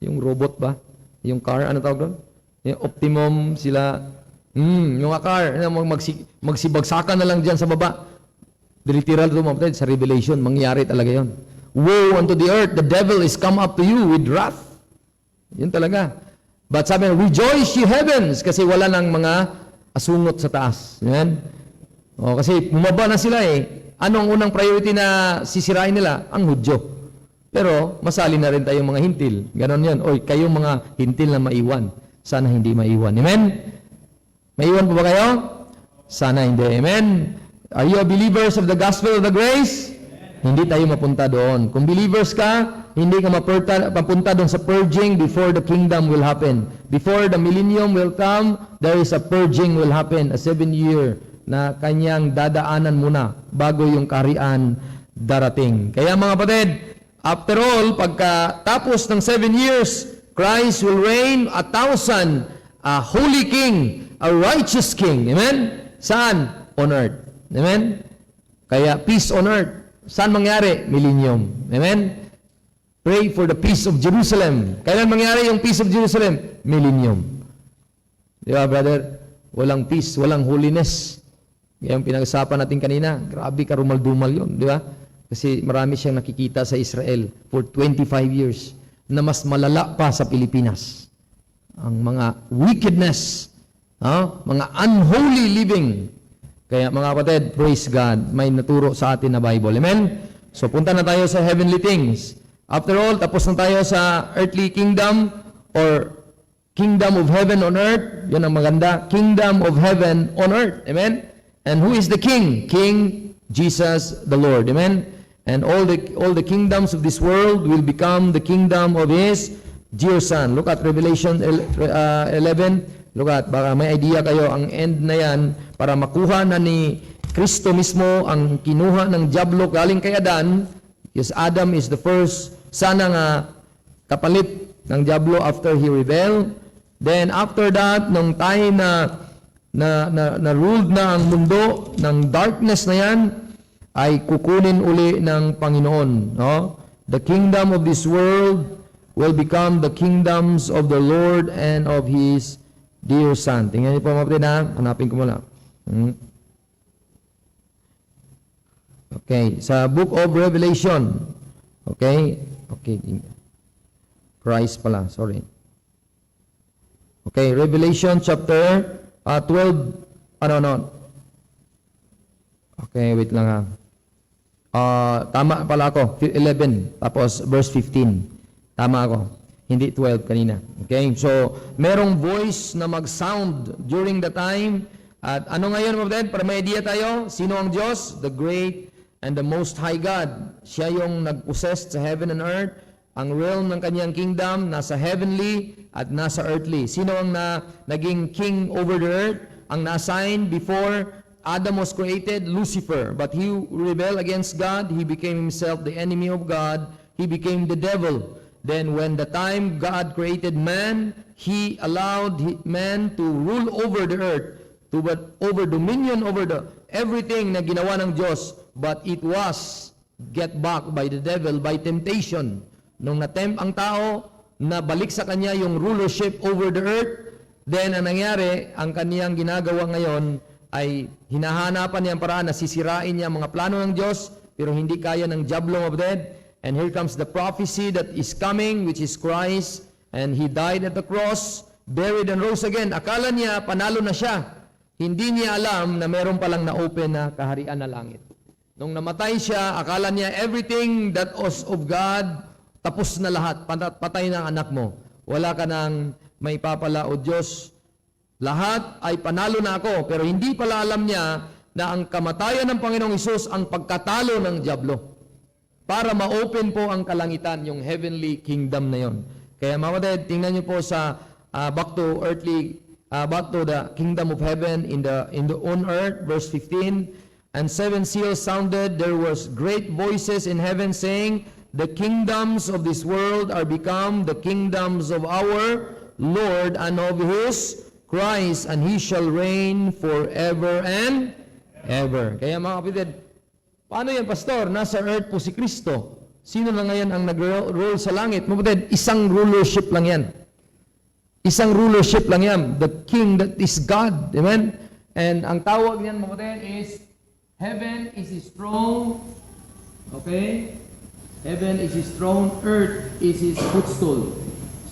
yung robot ba? Yung car, ano tawag doon? Yung Optimum, sila, yung car, magsibagsakan na lang dyan sa baba. Literal ito, mga sa Revelation, mangyari talaga yon. Woe unto the earth, the devil is come up to you with wrath. Yun talaga. But sabi, rejoice ye heavens, kasi wala nang mga asungot sa taas. Yan. Kasi bumaba na sila eh. Ano ang unang priority na sisirain nila? Ang Hudyo. Pero masali na rin tayong mga hintil. Ganon yan. Oy, kayong mga hintil na maiwan. Sana hindi maiwan. Amen? Maiwan po ba kayo? Sana hindi. Amen? Are you a believers of the gospel of the grace? Hindi tayo mapunta doon. Kung believers ka, hindi ka mapunta doon sa purging before the kingdom will happen. Before the millennium will come, there is a purging will happen, a 7-year na kanyang dadaanan muna bago yung kaharian darating. Kaya mga kapatid, after all, pagkatapos ng 7 years, Christ will reign 1,000, a holy king, a righteous king. Amen? Saan? On earth. Amen? Kaya peace on earth. Saan mangyari? Millennium. Amen? Pray for the peace of Jerusalem. Kailan mangyari yung peace of Jerusalem? Millennium. Di ba, brother? Walang peace, walang holiness. Kaya yung pinag-usapan natin kanina, grabe karumal-dumal yun. Di ba? Kasi marami siyang nakikita sa Israel for 25 years na mas malala pa sa Pilipinas. Ang mga wickedness, mga unholy living. Kaya mga kapatid, praise God, may naturo sa atin na Bible. Amen? So punta na tayo sa heavenly things. After all, tapos na tayo sa earthly kingdom or kingdom of heaven on earth. Yun ang maganda. Kingdom of heaven on earth. Amen? And who is the king? King Jesus the Lord. Amen? And all the kingdoms of this world will become the kingdom of His dear Son. Look at Revelation 11. Look at, baka may idea kayo, ang end na yan, para makuha na ni Kristo mismo ang kinuha ng diablo galing kay Adan. Yes, Adam is the first sana nga kapalit ng diablo after he rebelled. Then after that, nung time na ruled na ang mundo ng darkness na yan, ay kukunin uli ng Panginoon. No? The kingdom of this world will become the kingdoms of the Lord and of His dear Son. Tingnan niyo po mga kapatid, ha? Hanapin ko muna. Okay, sa book of Revelation. Okay. Christ pala, sorry. Okay, Revelation chapter 12. Okay, wait lang ha. Tama pala ako, 11, tapos verse 15. Tama ako. Hindi 12 kanina. Okay, so merong voice na mag-sound during the time. At ano ngayon, mga kapatid, para may idea tayo, sino ang Diyos? The great and the most high God. Siya yung nag-possess sa heaven and earth. Ang realm ng kanyang kingdom, nasa heavenly at nasa earthly. Sino ang naging king over the earth? Ang na-assign before Adam was created, Lucifer, but he rebelled against God. He became himself the enemy of God. He became the devil. Then when the time God created man, He allowed man to rule over the earth, to over dominion over the everything na ginawa ng Diyos, but it was get back by the devil, by temptation. Nung natempt ang tao, na balik sa kanya yung rulership over the earth, then ang nangyari, ang kaniyang ginagawa ngayon ay hinahanapan niya ang paraan na sisirain niya ang mga plano ng Diyos, pero hindi kaya ng diablo of dead. And here comes the prophecy that is coming, which is Christ, and He died at the cross, buried and rose again. Akala niya, panalo na siya. Hindi niya alam na meron palang na-open na kaharian na langit. Nung namatay siya, akala niya everything that was of God, tapos na lahat, patay na ang anak mo. Wala ka nang may papala o Diyos. Lahat ay panalo na ako, pero hindi pala alam niya na ang kamatayan ng Panginoong Hesus ang pagkatalo ng diablo. Para ma-open po ang kalangitan, yung heavenly kingdom na yon. Kaya mga kapatid, tingnan niyo po sa back to the kingdom of heaven in the on earth, verse 15. And 7 seals sounded, there was great voices in heaven saying, the kingdoms of this world are become the kingdoms of our Lord and of His Christ, and He shall reign forever and ever. Kaya mga kapatid, paano yan, Pastor? Nasa earth po si Kristo. Sino na ngayon ang nag-rule sa langit? Mabutid, isang rulership lang yan. Isang rulership lang yan. The king that is God. Amen? And ang tawag niyan, mabutid, is heaven is His throne. Okay? Heaven is His throne. Earth is His footstool.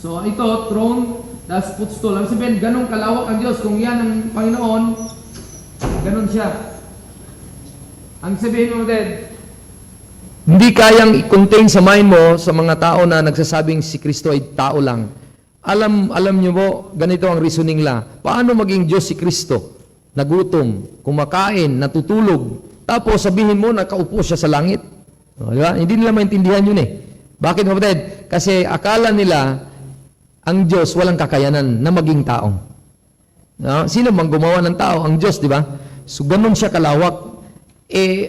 So ito, throne, that's footstool. Ang sabihin, ganun kalawak ang Diyos. Kung yan ang Panginoon, ganun siya. Ang sabihin mo din, hindi kayang i-contain sa mind mo sa mga tao na nagsasabing si Kristo ay tao lang. Alam niyo po, ganito ang reasoning la. Paano maging Diyos si Kristo? Nagutom, kumakain, natutulog, tapos sabihin mo nakaupo siya sa langit. Diba? Hindi nila maintindihan yun eh. Bakit kapatid? Kasi akala nila ang Diyos walang kakayanan na maging tao. No? Sino bang gumawa ng tao? Ang Diyos, di ba? So ganun siya kalawak.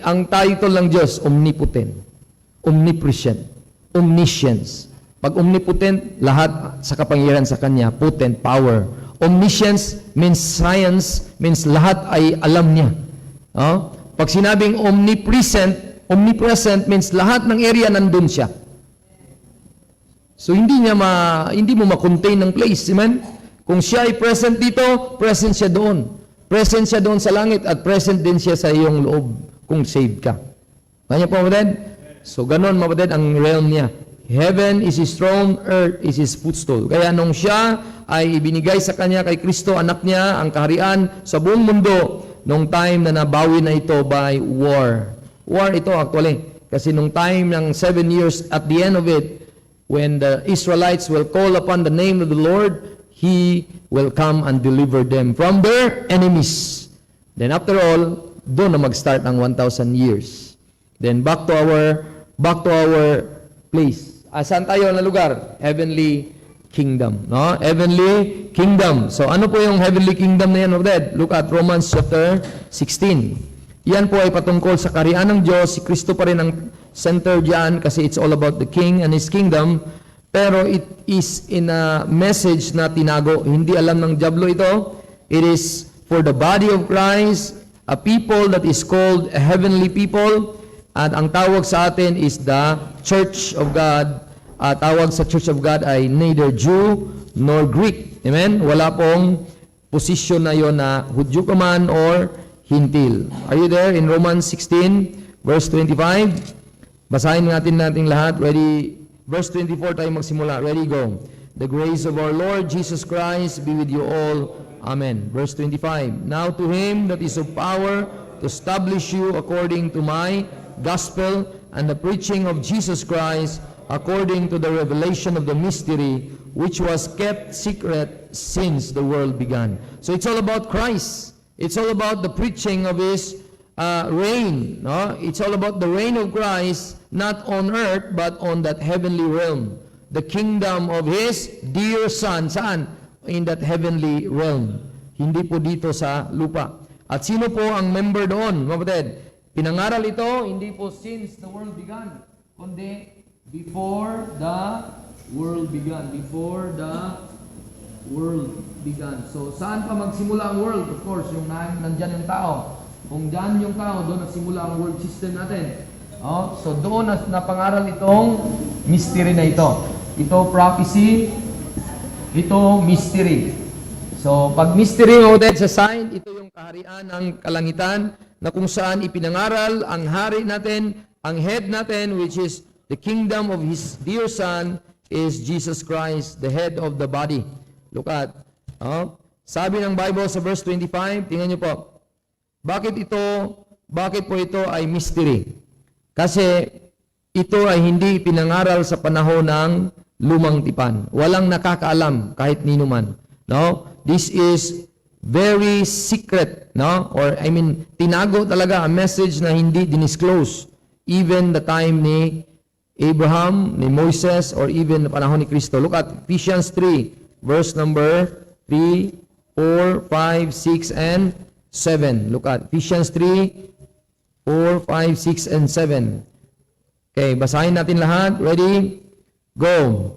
Ang title ng Diyos, omnipotent, omnipresent, omniscience. Pag omnipotent, lahat sa kapangyarihan sa Kanya, potent, power. Omniscience means science, means lahat ay alam niya. Pag sinabing omnipresent means lahat ng area nandun siya. So hindi mo ma-contain ng place, amen? Kung siya ay present dito, present siya doon. Present siya doon sa langit at present din siya sa iyong loob kung saved ka. Kanya po, mabadad? So, ganon, mabadad, ang realm niya. Heaven is His throne, earth is His footstool. Kaya nung siya ay ibinigay sa Kanya kay Kristo, anak niya, ang kaharian sa buong mundo, nung time na nabawi na ito by war. War ito actually. Kasi nung time ng 7 years, at the end of it, when the Israelites will call upon the name of the Lord, He will come and deliver them from their enemies. Then after all, doon na mag-start ang 1,000 years. Then back to our place. Saan tayo na lugar? Heavenly kingdom. No? Heavenly kingdom. So ano po yung heavenly kingdom na yan of that? Look at Romans chapter 16. Yan po ay patungkol sa kaharian ng Diyos. Si Kristo pa rin ang center diyan kasi it's all about the King and His kingdom. Pero it is in a message na tinago. Hindi alam ng diablo ito. It is for the body of Christ, a people that is called a heavenly people. At ang tawag sa atin is the Church of God. Tawag sa Church of God ay neither Jew nor Greek. Amen? Wala pong position na yon na Hudyo ka man or Hintil. Are you there in Romans 16, verse 25? Basahin natin lahat. Ready? Verse 24 tayo magsimula. Ready, go. The grace of our Lord Jesus Christ be with you all. Amen. Verse 25. Now to Him that is of power to establish you according to my gospel and the preaching of Jesus Christ according to the revelation of the mystery which was kept secret since the world began. So it's all about Christ. It's all about the preaching of His reign. No? It's all about the reign of Christ, not on earth, but on that heavenly realm. The kingdom of His dear Son. Saan? In that heavenly realm. Hindi po dito sa lupa. At sino po ang member doon, mga kapatid? Pinangaral ito, hindi po since the world began, kundi before the world began. Before the world began. So, saan pa magsimula ang world? Of course, yung nandyan yung tao. Kung dyan yung tao, doon nagsimula ang world system natin. Oh, so, doon napangaral itong mystery na ito. Ito prophecy, ito mystery. So, pag mystery noted sa sign, ito yung kaharian ng kalangitan na kung saan ipinangaral ang hari natin, ang head natin, which is the kingdom of His dear Son, is Jesus Christ, the head of the body. Look at, sabi ng Bible sa verse 25, tingnan niyo po, bakit po ito ay mystery? Kasi ito ay hindi pinangaral sa panahon ng lumang tipan. Walang nakakaalam kahit nino man. No? This is very secret, no? Or tinago talaga a message na hindi dinisclose even the time ni Abraham, ni Moses, or even the panahon ni Kristo. Look at Ephesians 3, verse number 3, 4, 5, 6, and 7. Look at Ephesians 3, 4, 5, 6, and 7. Okay, basahin natin lahat. Ready? Go.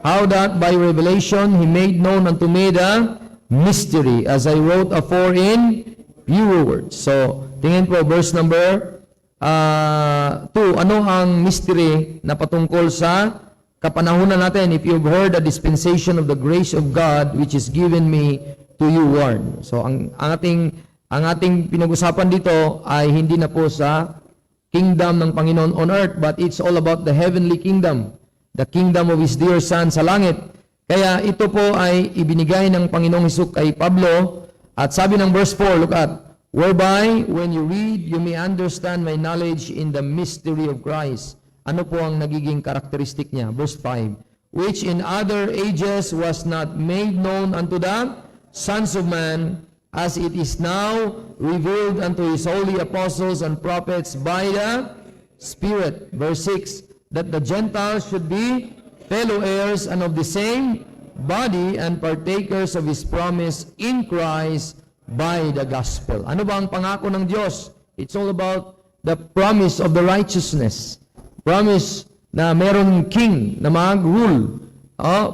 How that by revelation He made known unto me the mystery, as I wrote afore in few words. So, tingin po, verse number 2. Ano ang mystery na patungkol sa kapanahunan natin? If you've heard the dispensation of the grace of God, which is given me to you, warn. So, ang ating pinag-usapan dito ay hindi na po sa kingdom ng Panginoon on earth, but it's all about the heavenly kingdom, the kingdom of His dear Son sa langit. Kaya ito po ay ibinigay ng Panginoong Hesus kay Pablo, at sabi ng verse 4, look at, whereby, when you read, you may understand my knowledge in the mystery of Christ. Ano po ang nagiging karakteristik niya? Verse 5, which in other ages was not made known unto the sons of man, as it is now revealed unto His holy apostles and prophets by the Spirit. Verse 6, that the Gentiles should be fellow heirs and of the same body and partakers of His promise in Christ by the gospel. Ano ba ang pangako ng Diyos? It's all about the promise of the righteousness. Promise na merong king na mag-rule.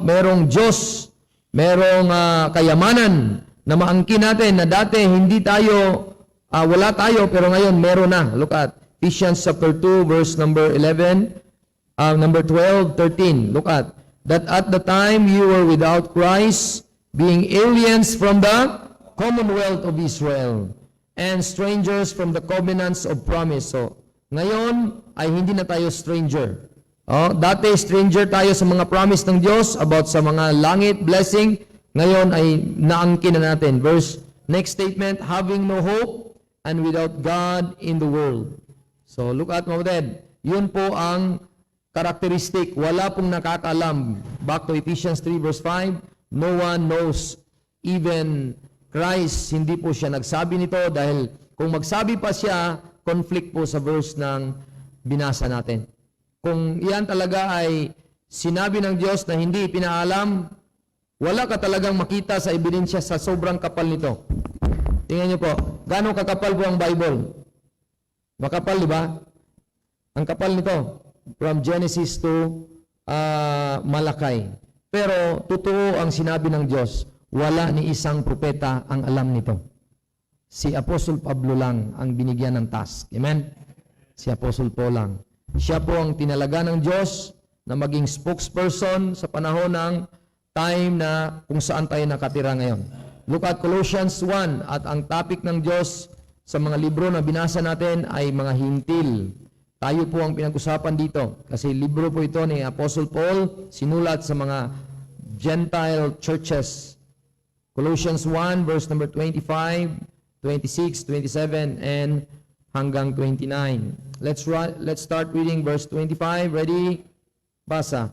Merong Diyos, merong kayamanan na maangkin natin na dati hindi tayo, wala tayo, pero ngayon meron na. Look at Ephesians chapter 2, verse number 11, number 12, 13. Look at, that at the time you were without Christ, being aliens from the commonwealth of Israel, and strangers from the covenants of promise. So, ngayon ay hindi na tayo stranger. Dati stranger tayo sa mga promise ng Diyos about sa mga langit, blessing. Ngayon ay naangkin na natin. Next statement, having no hope and without God in the world. So, look at mga kapatid. Yun po ang karakteristik. Wala pong nakakaalam. Back to Ephesians 3 verse 5, no one knows, even Christ, hindi po siya nagsabi nito dahil kung magsabi pa siya, conflict po sa verse ng binasa natin. Kung iyan talaga ay sinabi ng Diyos na hindi pinaalam, wala ka talagang makita sa ebidensya sa sobrang kapal nito. Tingnan niyo po, gaano kakapal po ang Bible? Makapal, di ba? Ang kapal nito, from Genesis to Malakay. Pero totoo ang sinabi ng Diyos, wala ni isang propeta ang alam nito. Si Apostle Pablo lang ang binigyan ng task. Amen? Si Apostle Paul lang. Siya po ang tinalaga ng Diyos na maging spokesperson sa panahon ng time na kung saan tayo nakatira ngayon. Look at Colossians 1, at ang topic ng Diyos sa mga libro na binasa natin ay mga hintil. Tayo po ang pinag-usapan dito kasi libro po ito ni Apostle Paul, sinulat sa mga Gentile churches. Colossians 1, verse number 25, 26, 27, and hanggang 29. Let's start reading verse 25. Ready? Basa.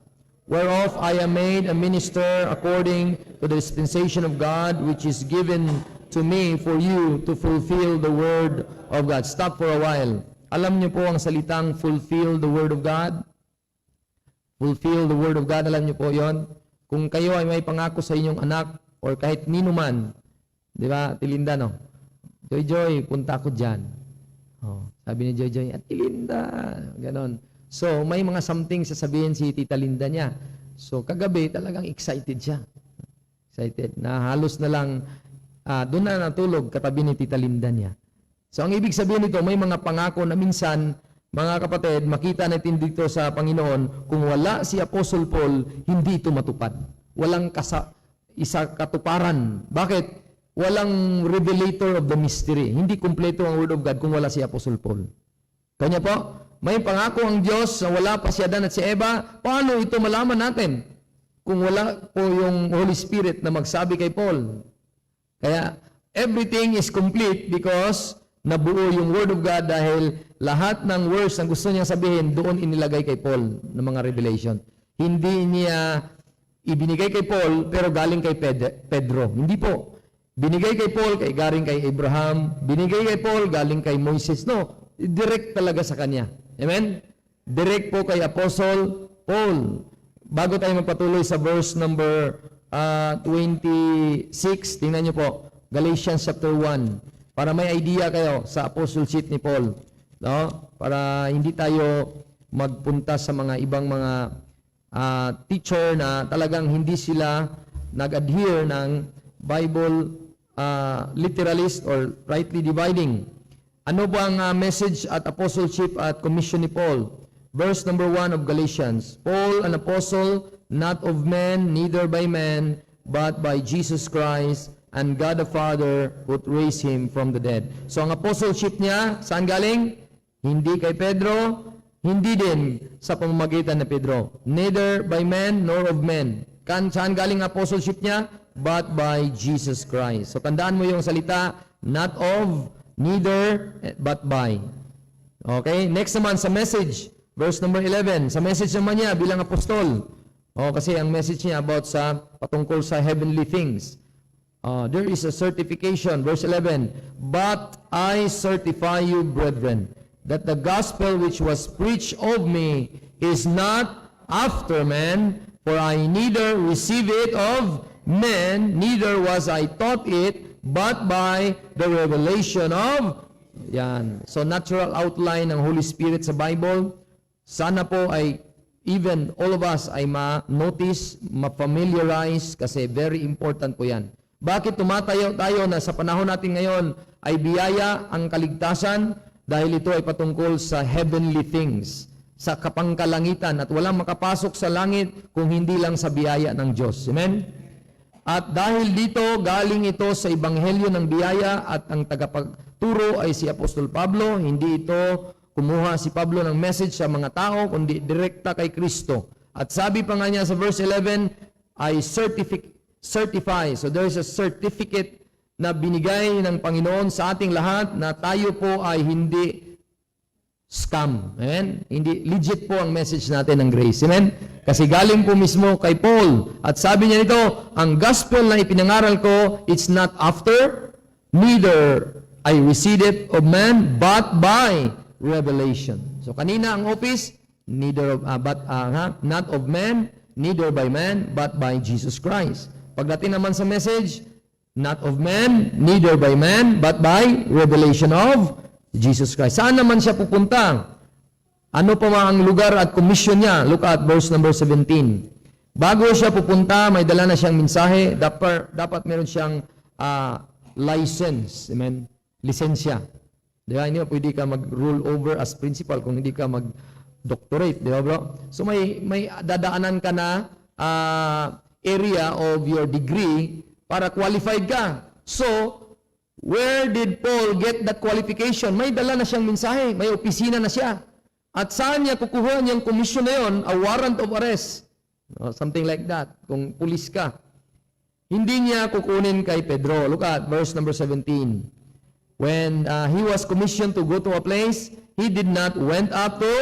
Whereof I am made a minister according to the dispensation of God, which is given to me for you to fulfill the word of God. Stop for a while. Alam niyo po ang salitang fulfill the word of God? Fulfill the word of God, alam niyo po yon? Kung kayo ay may pangako sa inyong anak or kahit nino man, di ba, Tilinda, no? Joy, punta ako dyan. Oh, sabi ni Joy, Ate Linda, ganon. So, may mga something sasabihin si Tita Linda niya. So, kagabi talagang excited siya. Excited. Na halos na lang, doon na natulog katabi ni Tita Linda niya. So, ang ibig sabihin nito, may mga pangako na minsan, mga kapatid, makita natin dito sa Panginoon, kung wala si Apostle Paul, hindi ito matupad. Walang katuparan. Bakit? Walang revelator of the mystery. Hindi kumpleto ang Word of God kung wala si Apostle Paul. Kanya po, may pangako ang Diyos na wala pa si Adan at si Eva. Paano ito malaman natin kung wala po yung Holy Spirit na magsabi kay Paul? Kaya, everything is complete because nabuo yung Word of God dahil lahat ng words na gusto niya sabihin, doon inilagay kay Paul ng mga revelation. Hindi niya ibinigay kay Paul, pero galing kay Pedro. Hindi po. Binigay kay Paul, galing kay Abraham. Binigay kay Paul, galing kay Moses. No, direct talaga sa kanya. Amen? Direct po kay Apostle Paul. Bago tayo magpatuloy sa verse number 26, tingnan niyo po, Galatians chapter 1, para may idea kayo sa apostleship ni Paul. No? Para hindi tayo magpunta sa mga ibang mga teacher na talagang hindi sila nag-adhere ng Bible literalist or rightly dividing. Ano ba ang message at apostleship at commission ni Paul? Verse number 1 of Galatians. Paul, an apostle, not of men, neither by man, but by Jesus Christ and God the Father who raised him from the dead. So ang apostleship niya, saan galing? Hindi kay Pedro, hindi din sa pamamagitan ni Pedro. Neither by man nor of men. Saan galing ang apostleship niya? But by Jesus Christ. So tandaan mo yung salita, not of, neither, but by. Okay? Next naman sa message, verse number 11. Sa message naman niya bilang apostol. Kasi ang message niya about sa patungkol sa heavenly things. There is a certification, verse 11. But I certify you, brethren, that the gospel which was preached of me is not after man, for I neither receive it of men, neither was I taught it, but by the revelation of, yan. So natural outline ng Holy Spirit sa Bible, sana po ay even all of us ay ma-notice, ma-familiarize, kasi very important po yan. Bakit tumatayo tayo na sa panahon natin ngayon ay biyaya ang kaligtasan? Dahil ito ay patungkol sa heavenly things, sa kapangkalangitan, at walang makapasok sa langit kung hindi lang sa biyaya ng Diyos. Amen? At dahil dito, galing ito sa Ebanghelyo ng biyaya at ang tagapagturo ay si Apostol Pablo. Hindi ito kumuha si Pablo ng message sa mga tao, kundi direkta kay Kristo. At sabi pa nga niya sa verse 11, I certify. So there is a certificate na binigay ng Panginoon sa ating lahat na tayo po ay hindi scam. Amen? Hindi, legit po ang message natin ng grace. Amen? Kasi galing po mismo kay Paul. At sabi niya nito, ang gospel na ipinangaral ko, it's not after, neither I received it of man, but by revelation. So kanina ang office, neither of, not of man, neither by man, but by Jesus Christ. Pagdating naman sa message, not of man, neither by man, but by revelation of Jesus Christ. Saan naman siya pupunta? Ano pa ang lugar at commission niya? Look at verse number 17. Bago siya pupunta, may dala na siyang mensahe. Dapat meron siyang license. Amen? Lisensya. Di ba? Hindi pwede ka mag-rule over as principal kung hindi ka mag-doctorate. Di ba, bro? So may dadaanan ka na area of your degree para qualified ka. So, where did Paul get that qualification? May dala na siyang mensahe. May opisina na siya. At saan niya kukuha niyang komisyon na yun? A warrant of arrest. Something like that. Kung pulis ka. Hindi niya kukunin kay Pedro. Look at verse number 17. When he was commissioned to go to a place, he did not went up to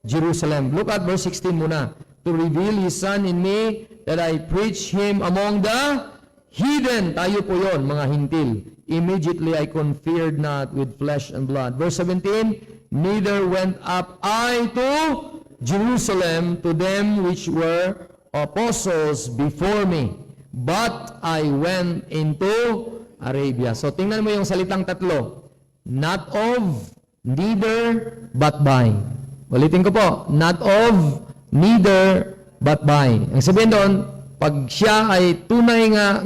Jerusalem. Look at verse 16 muna. To reveal His Son in me, that I preach Him among the heathen. Tayo po yon, mga hintil. Immediately I conferred not with flesh and blood. Verse 17, neither went up I to Jerusalem to them which were apostles before me, but I went into Arabia. So tingnan mo yung salitang tatlo. Not of, neither, but by. Ulitin ko po. Not of, neither, but by. Ang sabihin doon, pag siya ay tunay nga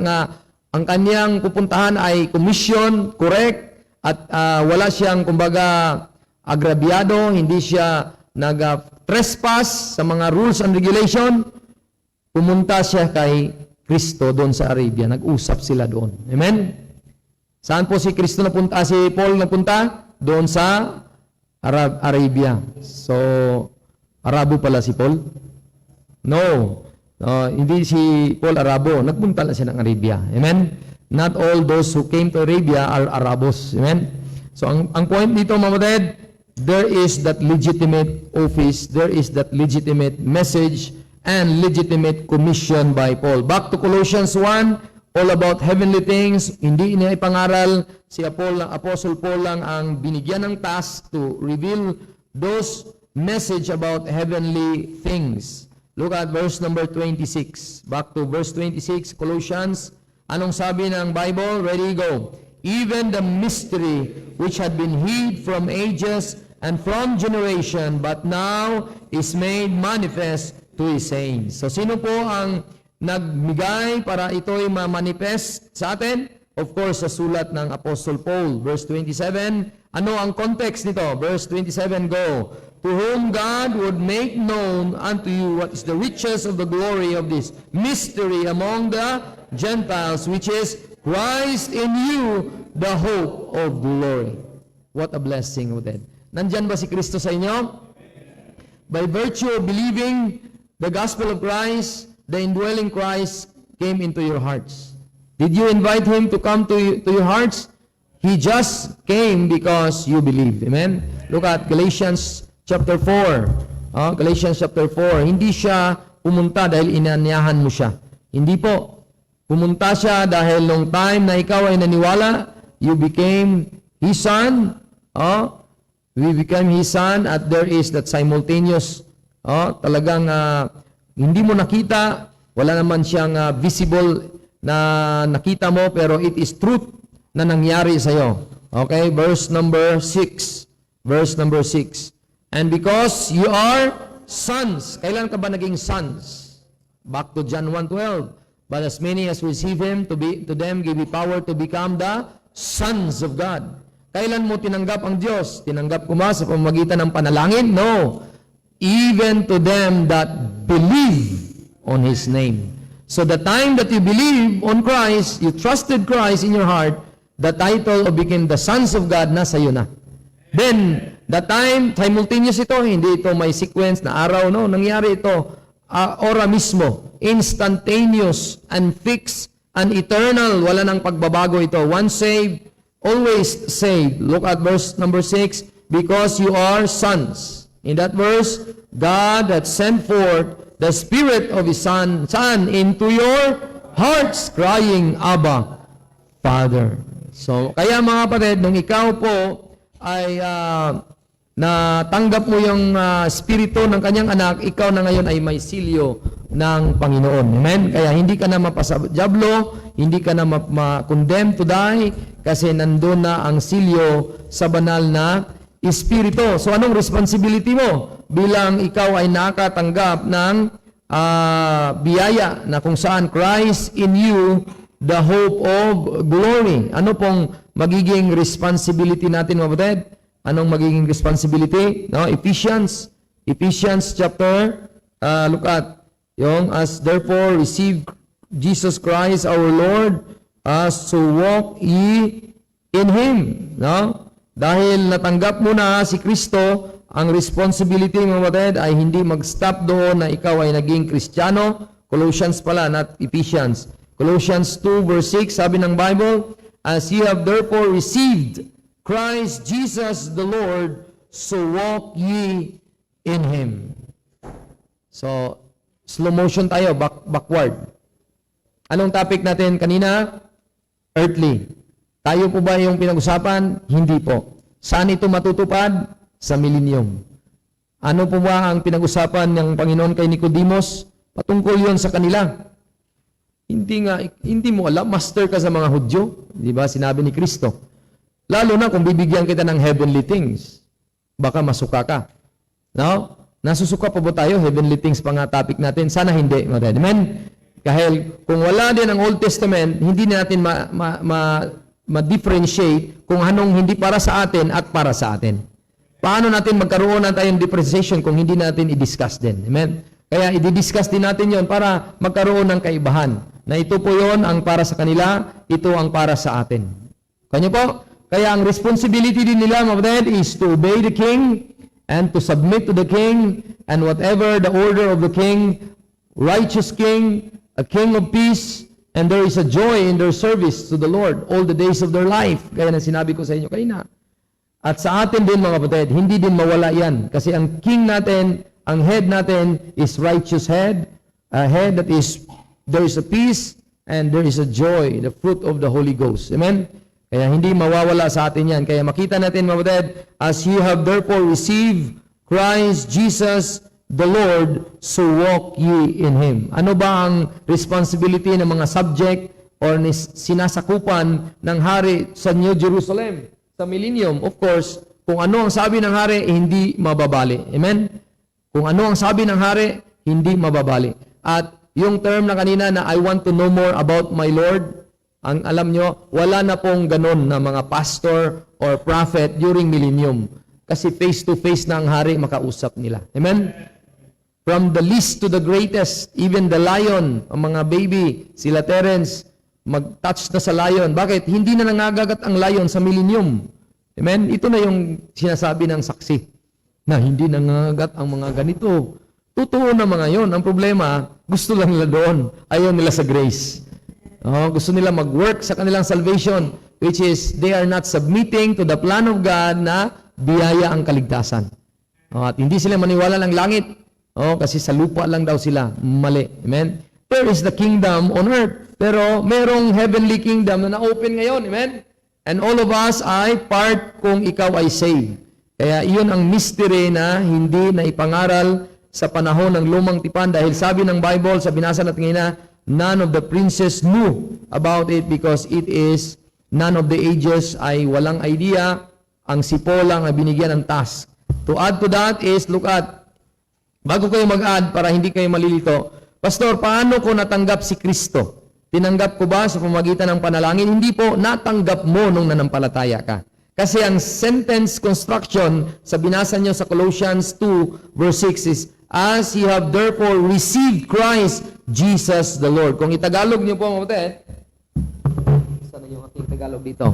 ang kanyang pupuntahan ay commission, correct, at wala siyang, kumbaga, agrabyado, hindi siya nag-trespass sa mga rules and regulation, pumunta siya kay Kristo doon sa Arabia. Nag-usap sila doon. Amen? Saan po si Kristo napunta? Si Paul napunta? Doon sa Arabia. So, Arabo pala si Paul? No. Hindi si Paul Arabo. Nagpunta lang siya ng Arabia. Amen? Not all those who came to Arabia are Arabos. Amen? So, ang point dito, mga kapatid, there is that legitimate office, there is that legitimate message, and legitimate commission by Paul. Back to Colossians 1, all about heavenly things. Hindi niya ipangaral, si Apostle Paul lang ang binigyan ng task to reveal those message about heavenly things. Look at verse number 26. Back to verse 26, Colossians. Anong sabi ng Bible? Ready, go. Even the mystery which had been hid from ages and from generation, but now is made manifest to His saints. So, sino po ang nagmigay para ito'y ma-manifest sa atin? Of course, sa sulat ng Apostle Paul. Verse 27, ano ang context nito? Verse 27, go. To whom God would make known unto you what is the riches of the glory of this mystery among the Gentiles, which is Christ in you, the hope of glory. What a blessing with it. Nandyan ba si Kristo sa inyo? By virtue of believing the gospel of Christ, the indwelling Christ came into your hearts. Did you invite Him to come to your hearts? He just came because you believed. Amen? Look at Galatians chapter 4. Galatians chapter 4. Hindi siya pumunta dahil inanyahan mo siya. Hindi po. Pumunta siya dahil nung time na ikaw ay naniwala, you became His son. We became His son at there is that simultaneous talagang hindi mo nakita, wala naman siyang visible na nakita mo, pero it is truth na nangyari sa iyo. Okay, verse number 6. Verse number 6. And because you are sons. Kailan ka ba naging sons? Back to John 1:12. But as many as receive Him, to them give He power to become the sons of God. Kailan mo tinanggap ang Diyos? Tinanggap ko ba sa pamamagitan ng panalangin? No. Even to them that believe on His name. So the time that you believe on Christ, you trusted Christ in your heart, the title of became the sons of God, nasa iyo na. Then, the time, simultaneous ito, hindi ito may sequence na araw, no? Nangyari ito, ora mismo, instantaneous and fixed and eternal, wala nang pagbabago ito. Once saved, always saved. Look at verse number 6, because you are sons. In that verse, God had sent forth the Spirit of His Son into your hearts, crying, Abba, Father. So, kaya mga kapatid, nung ikaw po ay natanggap mo yung Espiritu ng kanyang anak, ikaw na ngayon ay may silyo ng Panginoon. Amen? Kaya hindi ka na mapasablo, hindi ka na ma-condemn to die, kasi nandun na ang silyo sa banal na Espiritu. So anong responsibility mo bilang ikaw ay nakatanggap ng biyaya na kung saan Christ in you, the hope of glory. Ano pong magiging responsibility natin, mga kapatid? Anong magiging responsibility? No, Ephesians chapter, look at, yung as therefore receive Jesus Christ our Lord, so walk ye in Him. No? Dahil natanggap mo na si Kristo, ang responsibility, mga kapatid, ay hindi mag-stop doon na ikaw ay naging Kristiyano. Colossians pala, not Ephesians. Colossians 2 verse 6, sabi ng Bible, as ye have therefore received Christ Jesus the Lord, so walk ye in Him. So, slow motion tayo, backward. Anong topic natin kanina? Earthly. Tayo po ba yung pinag-usapan? Hindi po. Saan ito matutupad? Sa millennium. Ano po ba ang pinag-usapan ng Panginoon kay Nicodemus? Patungkol yon sa kanila. Hindi mo alam, master ka sa mga Hudyo. Di ba? Sinabi ni Kristo. Lalo na kung bibigyan kita ng heavenly things, baka masuka ka. No? Nasusuka pa ba tayo? Heavenly things pa nga topic natin. Sana hindi. Amen? Kahit kung wala din ang Old Testament, hindi natin ma-differentiate kung anong hindi para sa atin at para sa atin. Paano natin magkaroon na tayong differentiation kung hindi natin i-discuss din? Amen? Kaya i-discuss din natin yon para magkaroon ng kaibahan. Na ito po yon ang para sa kanila, ito ang para sa atin. Kanya po? Kaya ang responsibility din nila, mga kapatid, is to obey the king and to submit to the king and whatever the order of the king, righteous king, a king of peace, and there is a joy in their service to the Lord all the days of their life. Kaya na sinabi ko sa inyo kanina. At sa atin din, mga kapatid, hindi din mawala yan. Kasi ang king natin, ang head natin is righteous head, a head that is, there is a peace, and there is a joy, the fruit of the Holy Ghost. Amen? Kaya hindi mawawala sa atin yan. Kaya makita natin, mga kapatid, as ye have therefore received Christ Jesus the Lord, so walk ye in Him. Ano ba ang responsibility ng mga subject or sinasakupan ng hari sa New Jerusalem, sa millennium? Of course, kung ano ang sabi ng hari, hindi mababali. Amen? Kung ano ang sabi ng hari, hindi mababali. At yung term na kanina na I want to know more about my Lord, ang alam nyo, wala na pong ganun na mga pastor or prophet during millennium. Kasi face-to-face na ang hari makausap nila. Amen? From the least to the greatest, even the lion, ang mga baby, sila Terence, mag-touch na sa lion. Bakit? Hindi na nangangagat ang lion sa millennium. Amen? Ito na yung sinasabi ng saksi na hindi nangangagat ang mga ganito. Totoo na mga yon. Ang problema, gusto lang nila doon. Ayaw nila sa grace. Gusto nila mag-work sa kanilang salvation, which is they are not submitting to the plan of God na biyaya ang kaligtasan. At hindi sila maniwala ng langit. Kasi sa lupa lang daw sila. Mali. Amen? There is the kingdom on earth. Pero merong heavenly kingdom na na-open ngayon. Amen? And all of us ay part kung ikaw ay saved. Kaya iyon ang mystery na hindi na ipangaral sa panahon ng lumang tipan. Dahil sabi ng Bible, sa binasa natin ngayon, none of the princes knew about it because it is none of the ages ay walang idea. Ang sipo lang ay binigyan ng task. To add to that is, look at, bago kayo mag-add para hindi kayo malilito, Pastor, paano ko natanggap si Kristo? Tinanggap ko ba sa pamamagitan ng panalangin? Hindi po, natanggap mo nung nanampalataya ka. Kasi ang sentence construction sa binasa nyo sa Colossians 2 verse 6 is, as ye have therefore received Christ Jesus the Lord. Kung itagalog nyo po, mga kapatid, sana yung ating Tagalog dito.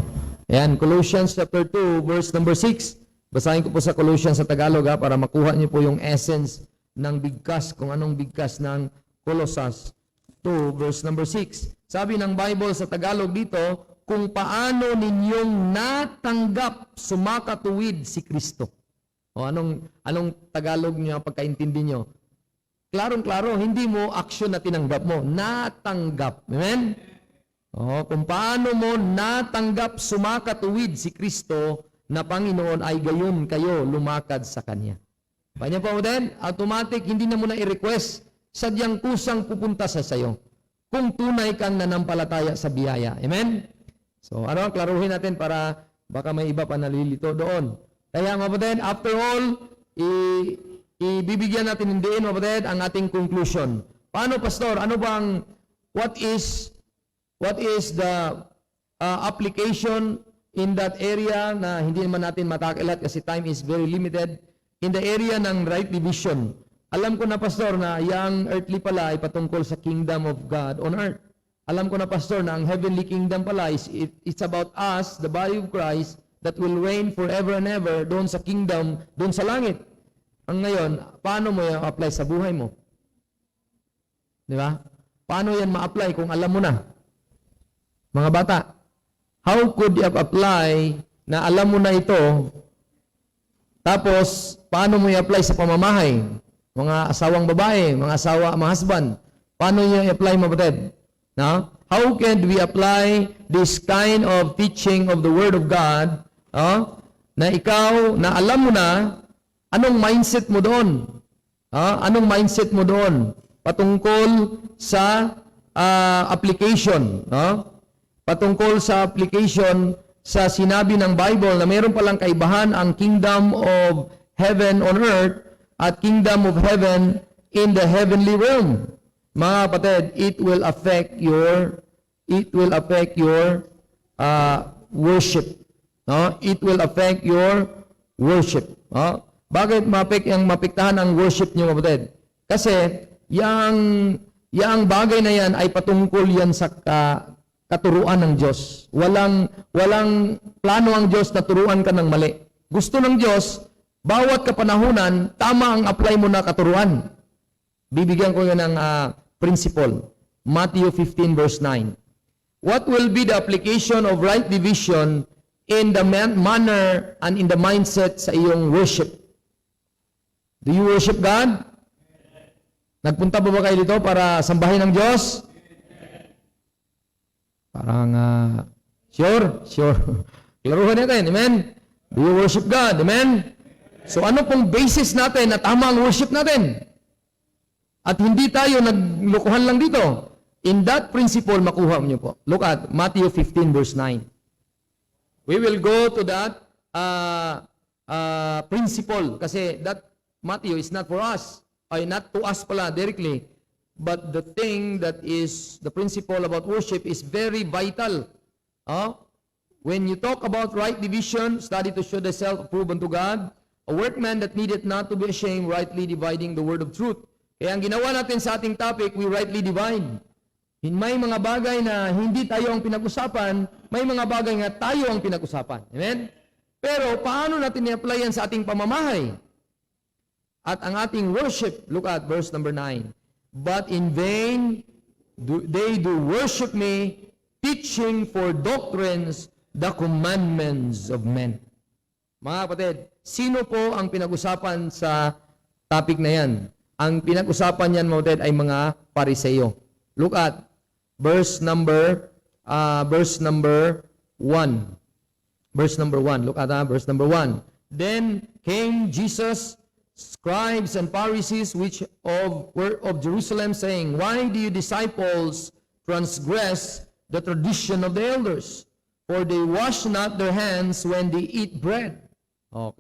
Ayan, Colossians chapter 2 verse number 6. Basahin ko po sa Colossians sa Tagalog para makuha nyo po yung essence ng bigkas, kung anong bigkas ng Colossus 2 verse number 6. Sabi ng Bible sa Tagalog dito, kung paano ninyong natanggap sumakatuwid si Kristo. Anong Tagalog niyo pagkaintindi niyo? Klarong-klaro, hindi mo action na tinanggap mo, natanggap. Amen? Kung paano mo natanggap sumakatuwid si Kristo na Panginoon ay gayon kayo lumakad sa Kanya. Kanya po din, automatic, hindi na mo na i-request, sadyang kusang pupunta sa sayo. Kung tunay kang nanampalataya sa biyaya. Amen? So, klaruhin natin para baka may iba pa nalilito doon. Kaya mga kapatid, after all, ibibigyan natin hindi, mga kapatid, ang ating conclusion. Paano, Pastor? Ano bang, what is the application in that area na hindi naman natin matakilat kasi time is very limited, in the area ng right division? Alam ko na, Pastor, na yung earthly pala ay patungkol sa kingdom of God on earth. Alam ko na, Pastor, na ang heavenly kingdom pala it's about us, the body of Christ, that will reign forever and ever doon sa kingdom, doon sa langit. Ang ngayon, paano mo yan apply sa buhay mo? Di ba? Paano yan ma-apply kung alam mo na? Mga bata, how could you apply na alam mo na ito, tapos paano mo i-apply sa pamamahay? Mga asawang babae, mga husband, paano nyo i-apply, mga batid? No? How can we apply this kind of teaching of the Word of God na ikaw, na alam mo na, anong mindset mo doon? Anong mindset mo doon? Patungkol sa application, no? Patungkol sa application sa sinabi ng Bible na mayroon palang kaibahan ang kingdom of heaven on earth at kingdom of heaven in the heavenly realm. Mga kapatid, it will affect your worship. No? It will affect your worship. No? Bakit mapiktahan ang worship niyo, kapatid? Kasi yang bagay na yan ay patungkol yan sa katuruan ng Diyos. Walang plano ang Diyos na turuan ka ng mali. Gusto ng Diyos, bawat kapanahunan, tama ang apply mo na katuruan. Bibigyan ko yan ng principle. Matthew 15 verse 9. What will be the application of right division in the manner and in the mindset sa iyong worship? Do you worship God? Nagpunta ba kayo dito para sambahin ang Diyos? Parang, sure. Klaruhan natin, amen? Do you worship God, amen? So ano pong basis natin na tama ang worship natin? At hindi tayo naglukuhan lang dito. In that principle, makuha niyo po. Look at Matthew 15 verse 9. We will go to that principle kasi that Matthew is not for us, ay not to us pala directly. But the thing that is the principle about worship is very vital. When you talk about right division, study to show thyself approved unto God, a workman that needeth not to be ashamed, rightly dividing the word of truth. Kaya ang ginawa natin sa ating topic, we rightly divide. May mga bagay na hindi tayo ang pinag-usapan, may mga bagay nga tayo ang pinag-usapan. Amen? Pero paano natin i-apply yan sa ating pamamahay? At ang ating worship, look at verse number 9. But in vain they do worship me, teaching for doctrines the commandments of men. Mga kapatid, sino po ang pinag-usapan sa topic na yan? Ang pinag-usapan yan, mga kapatid, ay mga Pariseo. Look at verse number 1. Verse number 1. Look at verse number 1. Then came Jesus, scribes and Pharisees which were of Jerusalem, saying, Why do you disciples transgress the tradition of the elders? For they wash not their hands when they eat bread. Kuha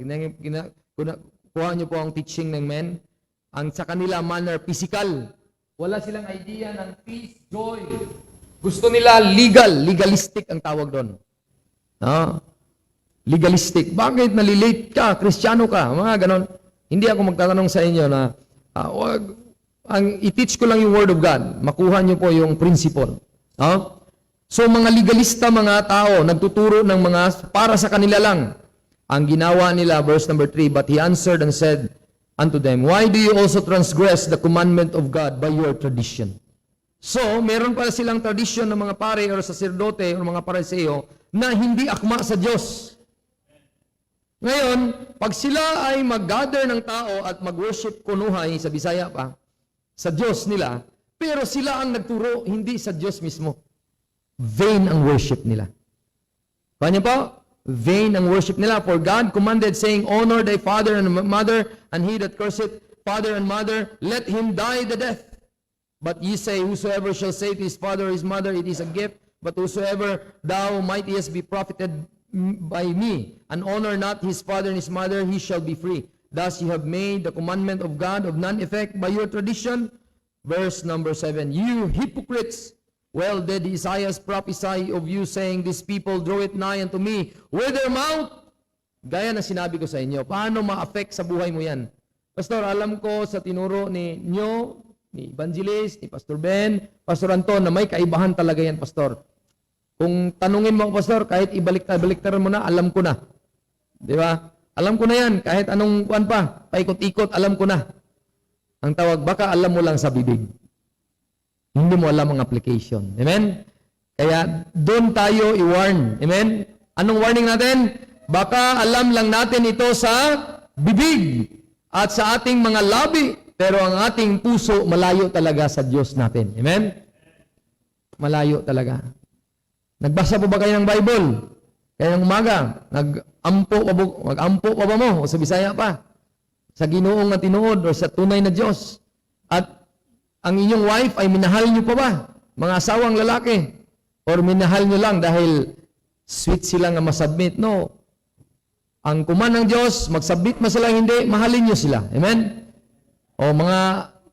niyo po ang teaching ng men. Ang sa kanila manner physical. Wala silang idea ng peace, joy. Gusto nila legalistic ang tawag doon. Legalistic. Bakit nalilate ka? Kristiyano ka? Mga ganon. Hindi ako magtatanong sa inyo na i-teach ko lang yung Word of God. Makuha niyo po yung principle. So mga legalista, mga tao, nagtuturo ng mga para sa kanila lang. Ang ginawa nila, verse number 3, But he answered and said unto them, Why do you also transgress the commandment of God by your tradition? So, meron pala silang tradition ng mga pare o saserdote o mga pariseo na hindi akma sa Diyos. Ngayon, pag sila ay mag-gather ng tao at mag-worship kunuhay sa Bisaya pa, sa Diyos nila, pero sila ang nagturo, hindi sa Diyos mismo. Vain ang worship nila. Kanya po? Vain ang worship nila. For God commanded, saying, Honor thy father and mother, and he that curseth father and mother, let him die the death. But ye say, Whosoever shall say to his father or his mother, It is a gift, but whosoever thou mightest be profited by me, and honor not his father and his mother, he shall be free. Thus you have made the commandment of God of none effect by your tradition. Verse number 7. You hypocrites, well did Isaiah prophesy of you, saying, These people draw it nigh unto me with their mouth. Gaya na sinabi ko sa inyo. Paano ma-affect sa buhay mo yan? Pastor, alam ko sa tinuro ni Evangelist, ni Pastor Ben, Pastor Anton, na may kaibahan talaga yan, Pastor. Kung tanungin mo, Pastor, kahit ibalik-baliktaran mo na, alam ko na. Di ba? Alam ko na yan. Kahit anong kuwan pa, paikot-ikot, alam ko na. Ang tawag, baka alam mo lang sa bibig. Hindi mo alam ang application. Amen? Kaya doon tayo i-warn. Amen? Anong warning natin? Baka alam lang natin ito sa bibig at sa ating mga labi, pero ang ating puso malayo talaga sa Diyos natin. Amen? Malayo talaga. Nagbasa po ba kayo ng Bible? Kaya ng umaga, mag-ampo pa ba mo? O sa Bisaya pa? Sa Ginoong na tinuod o sa tunay na Diyos? At ang inyong wife ay minahal niyo pa ba? mga asawang lalaki, or minahal nyo lang dahil sweet sila nga masubmit. No. Ang kuman ng Diyos, magsubmit man sila hindi, mahalin nyo sila. Amen? O mga,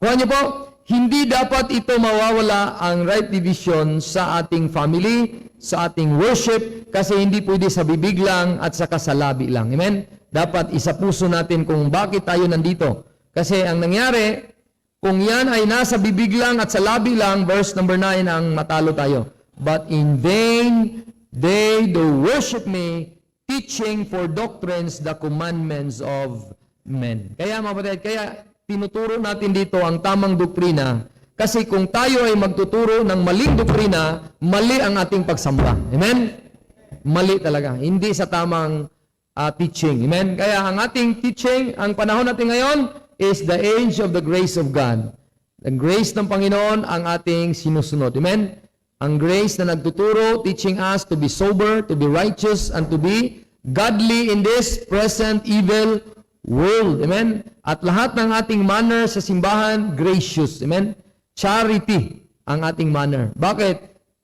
kuha nyo po, hindi dapat ito mawawala ang right division sa ating family, sa ating worship, kasi hindi pwede sa bibig lang at saka sa labi lang. Amen? Dapat isa puso natin kung bakit tayo nandito. Kasi ang nangyari, kung yan ay nasa bibig lang at sa labi lang, verse number 9, ang matalo tayo. But in vain they do worship me, teaching for doctrines the commandments of men. Kaya mga kapatid, kaya tinuturo natin dito ang tamang doktrina. Kasi kung tayo ay magtuturo ng maling doktrina, mali ang ating pagsamba. Amen? Mali talaga. Hindi sa tamang teaching. Amen? Kaya ang ating teaching, ang panahon natin ngayon, is the age of the grace of God. The grace ng Panginoon ang ating sinusunod. Amen? Ang grace na nagtuturo, teaching us to be sober, to be righteous, and to be godly in this present evil world. Amen? At lahat ng ating manner sa simbahan, gracious. Amen? Charity ang ating manner. Bakit?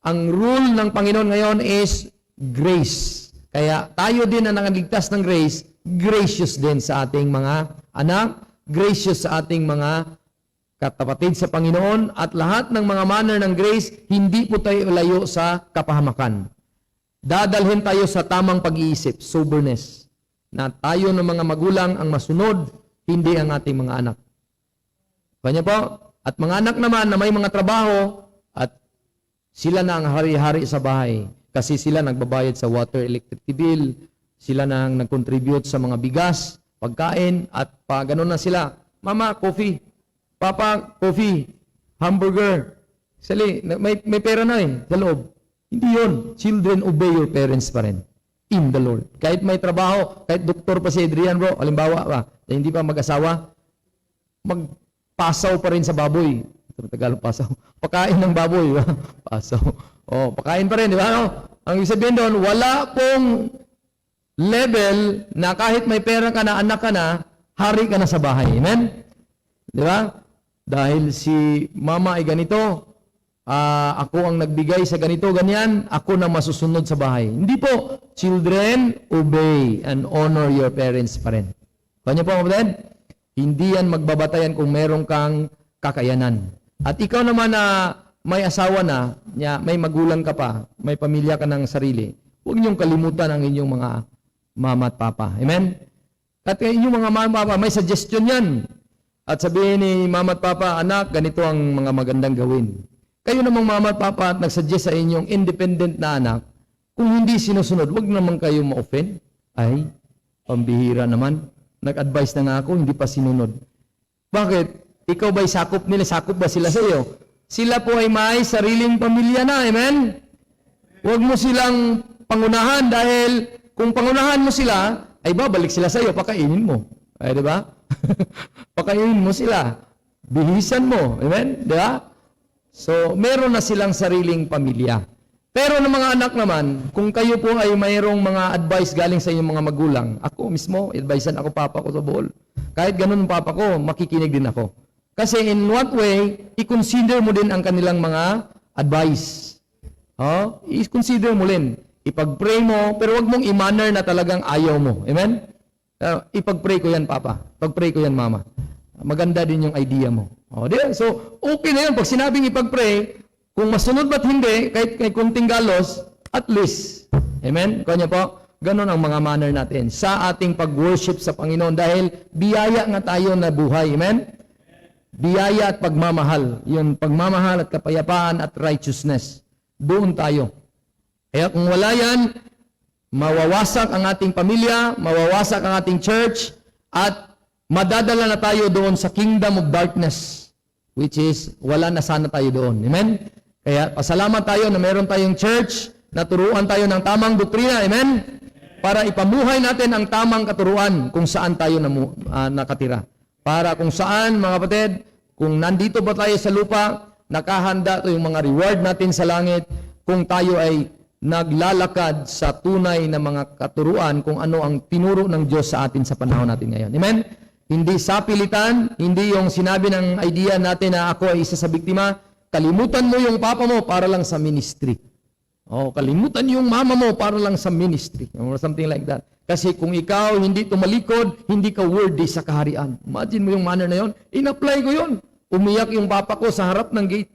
Ang rule ng Panginoon ngayon is grace. Kaya tayo din na nakaligtas ng grace, gracious din sa ating mga anak, gracious sa ating mga kapatid sa Panginoon, at lahat ng mga manner ng grace, hindi po tayo layo sa kapahamakan. Dadalhin tayo sa tamang pag-iisip, soberness, na tayo ng mga magulang ang masunod, hindi ang ating mga anak. Kanya po, at mga anak naman na may mga trabaho, at sila na ang hari-hari sa bahay, kasi sila nagbabayad sa water, electric bill, sila na ang nag-contribute sa mga bigas, pagkain, at ganun na sila. Mama, coffee. Papa, coffee. Hamburger. Sali, may pera na sa loob. Hindi yun. Children, obey your parents pa rin. In the Lord. Kahit may trabaho, kahit doktor pa si Adrian, bro, halimbawa ba, na hindi pa mag-asawa, magpasaw pa rin sa baboy. Tagalog, pasaw. Pakain ng baboy. Pasaw. O, pakain pa rin, di ba? No? Ang ibig sabihin doon, wala pong level na kahit may pera ka na, anak ka na, hari ka na sa bahay. Amen? Di ba? Dahil si mama ay ganito, ako ang nagbigay sa ganito, ganyan, ako na masusunod sa bahay. Hindi po. Children, obey and honor your parents pa rin. Kanya po, kapatid? Hindi yan magbabatayan kung meron kang kakayanan. At ikaw naman na may asawa na, may magulang ka pa, may pamilya ka ng sarili, huwag niyong kalimutan ang inyong mga mama at papa. Amen? At inyong mga mama at papa, may suggestion yan. At sabihin ni mama at papa, anak, ganito ang mga magandang gawin. Kayo namang mama at papa at nagsuggest sa inyong independent na anak, kung hindi sinusunod, huwag naman kayo ma-offend. Ay, pambihira naman. Nag-advise na nga ako, hindi pa sinunod. Bakit? Ikaw ba'y sakop nila? Sakop ba sila sa iyo? Sila po ay may sariling pamilya na. Amen? Huwag mo silang pangunahan dahil kung pangunahan mo sila, ay babalik sila sa iyo, pakainin mo. Ay, di ba? Pakainin mo sila. Bihisan mo. Amen? Di ba? So, meron na silang sariling pamilya. Pero ng mga anak naman, kung kayo po ay mayroong mga advice galing sa inyong mga magulang, ako mismo, advisean ako papa ko sa Bohol. Kahit ganun ang papa ko, makikinig din ako. Kasi in what way, i-consider mo din ang kanilang mga advice. I-consider mo din. Ipag-pray mo, pero wag mong i-manner na talagang ayaw mo. Amen? Ipag-pray ko yan, papa. Pag-pray ko yan, mama. Maganda din yung idea mo. So, okay na yun. Pag sinabing ipag-pray, kung masunod ba't hindi, kahit kay kunting galos, at least. Amen? Kanya po, ganun ang mga manner natin sa ating pag-worship sa Panginoon dahil biyaya nga tayo na buhay. Amen? Biyaya at pagmamahal. Yung pagmamahal at kapayapaan at righteousness. Doon tayo. Kaya kung wala yan, mawawasak ang ating pamilya, mawawasak ang ating church, at madadala na tayo doon sa kingdom of darkness, which is, wala na sana tayo doon. Amen? Kaya pasalamat tayo na meron tayong church, na turuan tayo ng tamang doktrina. Amen? Para ipamuhay natin ang tamang katuruan kung saan tayo nakatira. Para kung saan, mga kapatid, kung nandito ba tayo sa lupa, nakahanda ito yung mga reward natin sa langit, kung tayo ay naglalakad sa tunay na mga katuruan kung ano ang tinuro ng Diyos sa atin sa panahon natin ngayon. Amen? Hindi sapilitan, hindi yung sinabi ng idea natin na ako ay isa sa biktima, kalimutan mo yung papa mo para lang sa ministry. Oh, kalimutan yung mama mo para lang sa ministry. Or something like that. Kasi kung ikaw hindi tumalikod, hindi ka worthy sa kaharian. Imagine mo yung manner na yon. In-apply ko yon. Umiyak yung papa ko sa harap ng gate.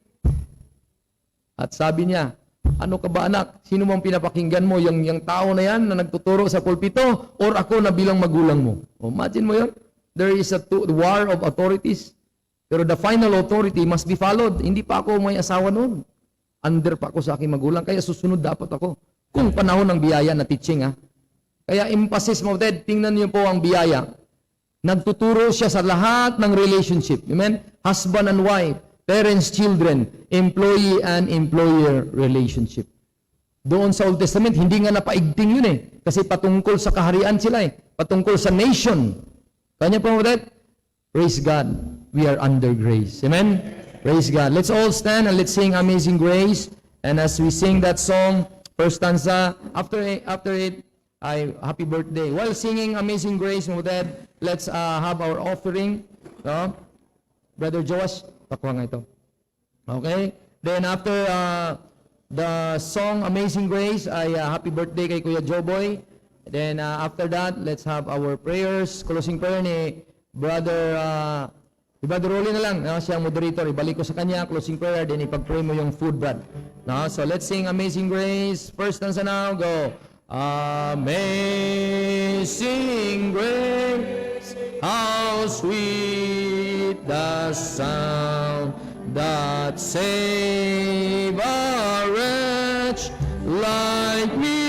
At sabi niya, ano ka ba anak? Sino mong pinapakinggan mo? Yung tao na yan na nagtuturo sa pulpito or ako na bilang magulang mo? Oh, imagine mo yon. There is a war of authorities. Pero the final authority must be followed. Hindi pa ako may asawa noon. Under pa ako sa aking magulang, kaya susunod dapat ako. Kung panahon ng biyaya na teaching, ha? Kaya emphasis mo, Ted, tingnan niyo po ang biyaya. Nagtuturo siya sa lahat ng relationship. Amen? Husband and wife, parents, children, employee and employer relationship. Doon sa Old Testament, hindi nga napaigting yun eh. Kasi patungkol sa kaharian sila eh. Patungkol sa nation. Kanya po, Ted? Praise God, we are under grace. Amen? Praise God. Let's all stand and let's sing Amazing Grace. And as we sing that song, first stanza, after it, happy birthday. While singing Amazing Grace, Dad, let's have our offering. No? Brother Josh, pakuha nga ito. Okay? Then after the song Amazing Grace, ay happy birthday kay Kuya Joboy. Then after that, let's have our prayers. Closing prayer ni Brother Rolly na lang, no? Siya ang moderator, ibalik ko sa kanya, closing prayer, then ipag-pray mo yung food, Brad. No? So let's sing Amazing Grace. First stanza now, go. Amazing grace, how sweet the sound that saved a wretch like me.